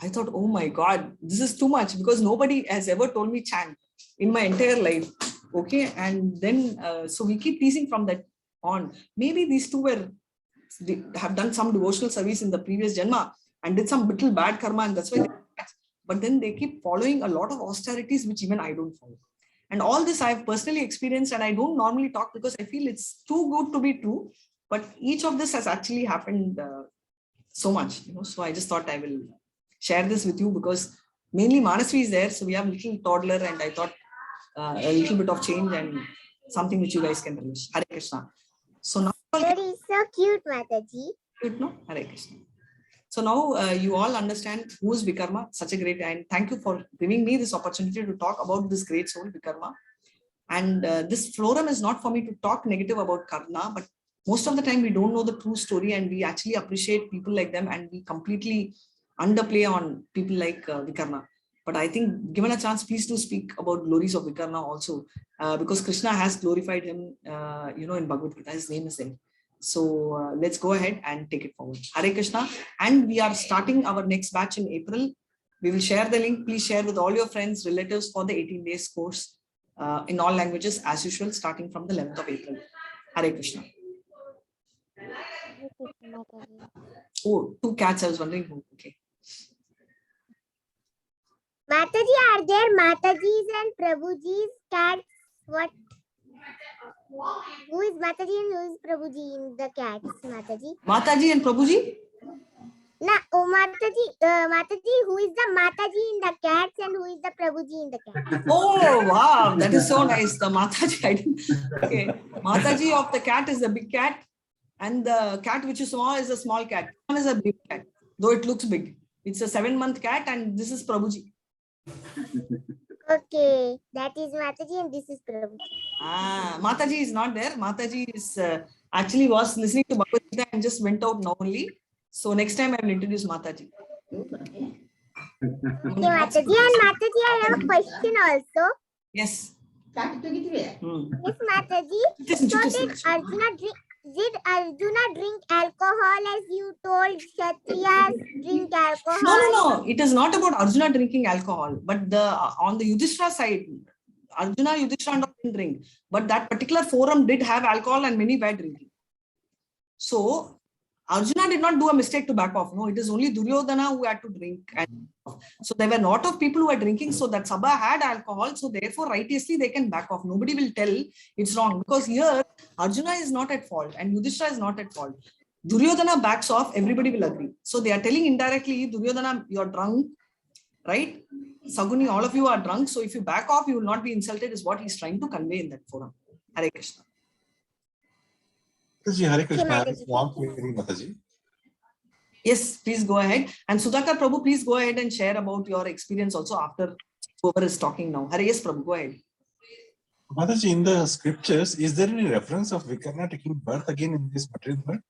I thought, oh my God, this is too much because nobody has ever told me chant in my entire life. Okay. And then, so we keep teasing from that on. Maybe these two have done some devotional service in the previous Janma and did some little bad karma, and that's why but then they keep following a lot of austerities, which even I don't follow. And all this I've personally experienced, and I don't normally talk because I feel it's too good to be true. But each of this has actually happened so much, you know. So I just thought I will share this with you because mainly Manasvi is there. So we have a little toddler, and I thought a little bit of change and something which you guys can relish. Hare Krishna. So now That is so cute, Mataji. Cute, no? Hare Krishna. So now you all understand who is Vikarma, such a great, and thank you for giving me this opportunity to talk about this great soul, Vikarma. And this forum is not for me to talk negative about Karna, but most of the time we don't know the true story, and we actually appreciate people like them, and we completely underplay on people like Vikarma. But I think given a chance, please do speak about glories of Vikarma also, because Krishna has glorified him, you know, in Bhagavad Gita. His name is there. So let's go ahead and take it forward. Hare Krishna. And we are starting our next batch in April. We will share the link. Please share with all your friends, relatives for the 18 days course in all languages as usual, starting from the 11th of April. Hare Krishna. Oh, 2 cats. I was wondering who. Okay. Mataji, are there Mataji's and Prabhuji's cats? What? Who is Mataji and who is Prabhuji in the cats, Mataji? Mataji and Prabhuji? No, oh, Mataji, who is the Mataji in the cats and who is the Prabhuji in the cats? Oh, wow. That is so nice. The Mataji. I didn't. Okay. Mataji of the cat is the big cat, and the cat which is small is a small cat. One is a big cat, though it looks big. It's a 7-month cat, and this is Prabhuji. Okay, that is Mataji and this is Prabhuji. Ah, Mataji is not there. Mataji is actually was listening to Bhagavad Gita and just went out now only. So next time I will introduce Mataji. Okay, Mataji, and Mataji, I have a question also. Yes. Yes, Mataji. So did Arjuna drink alcohol as you told Kshatriyas drink alcohol? No. It is not about Arjuna drinking alcohol, but on the Yudhishthira side, Arjuna, Yudhishthira didn't drink, but that particular forum did have alcohol and many were drinking. So Arjuna did not do a mistake to back off. No, it is only Duryodhana who had to drink. And so there were a lot of people who were drinking. So that Sabha had alcohol. So therefore, righteously, they can back off. Nobody will tell it's wrong, because here Arjuna is not at fault and Yudhishthira is not at fault. Duryodhana backs off, everybody will agree. So they are telling indirectly, Duryodhana, you're drunk, right? Saguni, all of you are drunk. So if you back off, you will not be insulted, is what he's trying to convey in that forum. Hare Krishna. Hare Krishna. I have one query, Mataji. Yes, please go ahead. And Sudhakar Prabhu, please go ahead and share about your experience also after whoever is talking now. Hare, yes, Prabhu, go ahead. Mataji, in the scriptures, is there any reference of Vikarna taking birth again in this material world?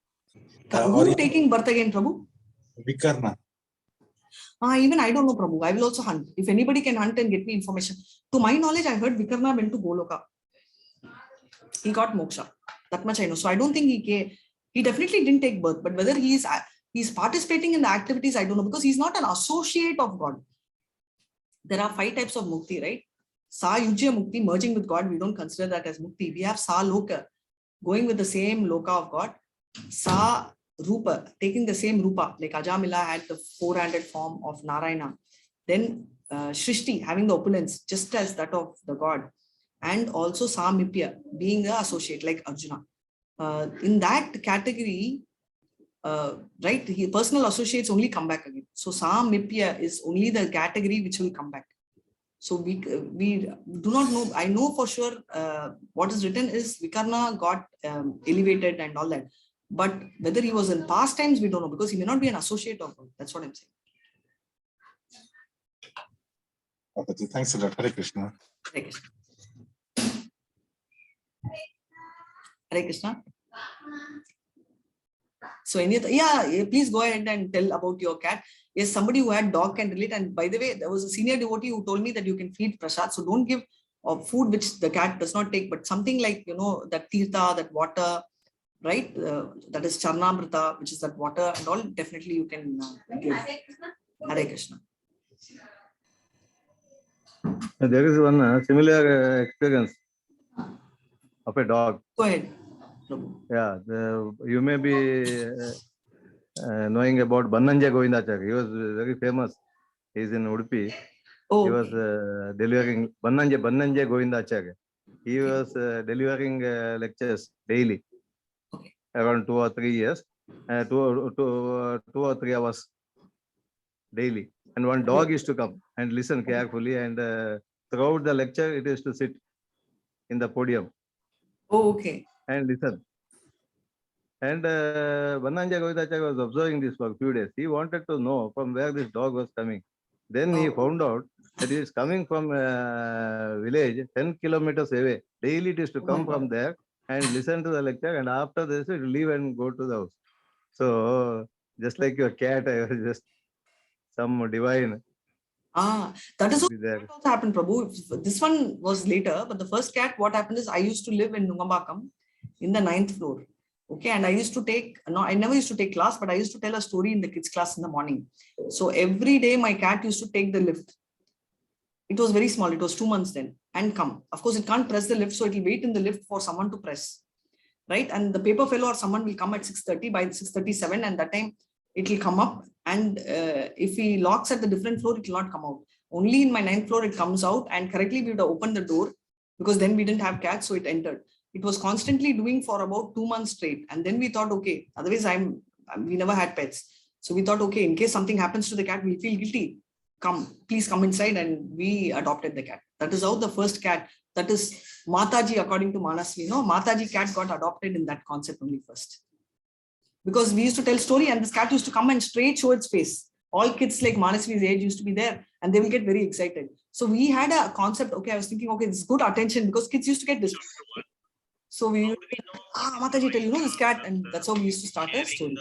Who taking birth again, Prabhu? Vikarna. Even I don't know, Prabhu. I will also hunt. If anybody can hunt and get me information. To my knowledge, I heard Vikarna went to Goloka. He got moksha. That much I know. So I don't think he definitely didn't take birth. But whether he's participating in the activities, I don't know, because he's not an associate of God. There are 5 types of mukti, right? Sa yujya mukti, merging with God, we don't consider that as mukti. We have sa loka, going with the same loka of God. Sa rupa, taking the same rupa, like Ajamila had the 4-handed form of Narayana. Then Shrishti, having the opulence, just as that of the God. And also Samipya, being the associate, like Arjuna. In that category, right, personal associates only come back again. So Samipya is only the category which will come back. So we do not know. I know for sure what is written is Vikarna got elevated and all that. But whether he was in past times, we don't know, because he may not be an associate of God. That's what I'm saying. Okay, thanks a lot. Hare Krishna. Hare Krishna. Hare Krishna. So please go ahead and tell about your cat. Yes, somebody who had dog can relate. And by the way, there was a senior devotee who told me that you can feed prasad. So don't give food which the cat does not take, but something like, that tirtha, that water, right? That is charnamrita, which is that water and all. Definitely you can give. Hare Krishna. There is one similar experience of a dog. Go ahead. Yeah, you may be knowing about Bannanja Govindacharya. He was very famous. He is in Udupi. He was delivering Bannanja Govindacharya. He was delivering lectures daily, around 2 or 3 years, 2 or 3 hours daily. And one dog used to come and listen carefully, and throughout the lecture, it is to sit in the podium. Oh, okay. And listen. And Bannanja Govindacharya was observing this for a few days. He wanted to know from where this dog was coming. Then he found out that he is coming from a village 10 kilometers away. Daily it is to come from there and listen to the lecture, and after this it will leave and go to the house. So just like your cat, I was just some divine. That is what also happened, Prabhu. This one was later, but the first cat, what happened is I used to live in Nungambakam in the 9th floor. Okay, and I used to take, I never used to take class, but I used to tell a story in the kids class in the morning. So every day my cat used to take the lift. It was very small. It was 2 months then, and come. Of course, it can't press the lift, so it will wait in the lift for someone to press, right? And the paper fellow or someone will come at 6:30. By 6:37, and that time it will come up. And if he locks at the different floor, it will not come out. Only in my 9th floor it comes out, and correctly we would have opened the door, because then we didn't have cats, so it entered. It was constantly doing for about 2 months straight. And then we thought, okay, otherwise we never had pets. So we thought, okay, in case something happens to the cat, we feel guilty. Please come inside, and we adopted the cat. That is how the first cat, that is Mataji, according to Manasvi, Mataji cat got adopted in that concept only first. Because we used to tell story, and this cat used to come and straight show its face. All kids like Manasvi's age used to be there, and they will get very excited. So we had a concept, okay, I was thinking, okay, this is good attention, because kids used to get distracted. So we would be, Mataji, tell this cat, and that's how we used to start a story.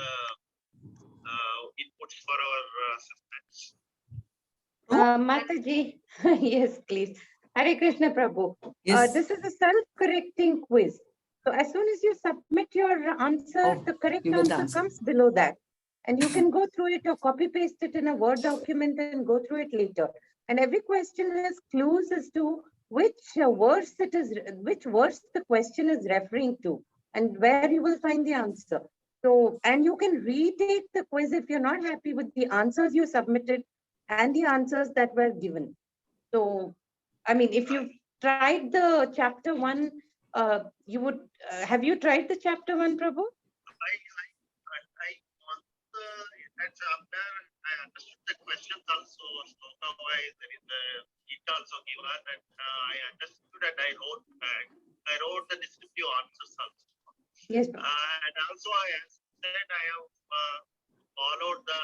Inputs for our Mataji, yes, please. Hare Krishna Prabhu. Yes. This is a self-correcting quiz. So as soon as you submit your answer, the correct you get the answer answer. comes below that. And you can go through it or copy paste it in a Word document and go through it later. And every question has clues as to which verse the question is referring to and where you will find the answer. So, and you can retake the quiz if you're not happy with the answers you submitted and the answers that were given. So, I mean, if you've tried the chapter 1, you would, have you tried the chapter 1, Prabhu? That chapter, I understood the questions also, sloka wise, there is a it also given, and I understood and I wrote back. I wrote the descriptive answers also. Yes. And also I said I have followed the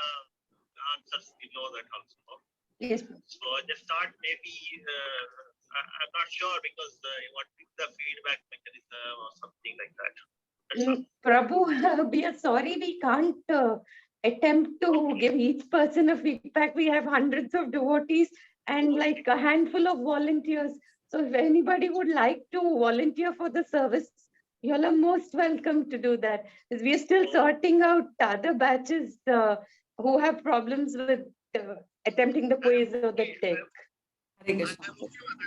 answers below that also. Yes. So I just thought maybe I'm not sure because what is the feedback mechanism or something like that. Prabhu, we are sorry we can't attempt to give each person a feedback. We have hundreds of devotees and like a handful of volunteers. So if anybody would like to volunteer for the service, you all are most welcome to do that. Because we are still sorting out other batches who have problems with attempting the quiz or the tech. Hare Krishna.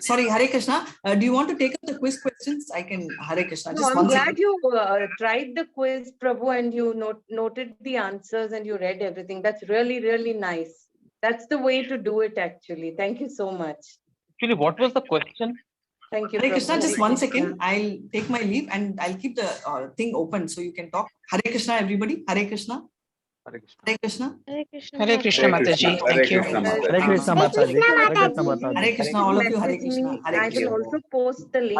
Sorry, Hare Krishna. Do you want to take up the quiz questions? I can, Hare Krishna. No, I'm glad you tried the quiz, Prabhu, and you noted the answers and you read everything. That's really, really nice. That's the way to do it, actually. Thank you so much. Actually, what was the question? Thank you, Hare Prabhu. Krishna, just 1 second. I'll take my leave and I'll keep the thing open so you can talk. Hare Krishna, everybody. Hare Krishna. Hare Krishna. Hare Krishna. Hare Krishna. Hare Krishna Mataji. Thank you. Hare Krishna Mataji. Hare Krishna Mataji. Hare Krishna, all of you. Hare Krishna. Hare I will Krishna. also post the link.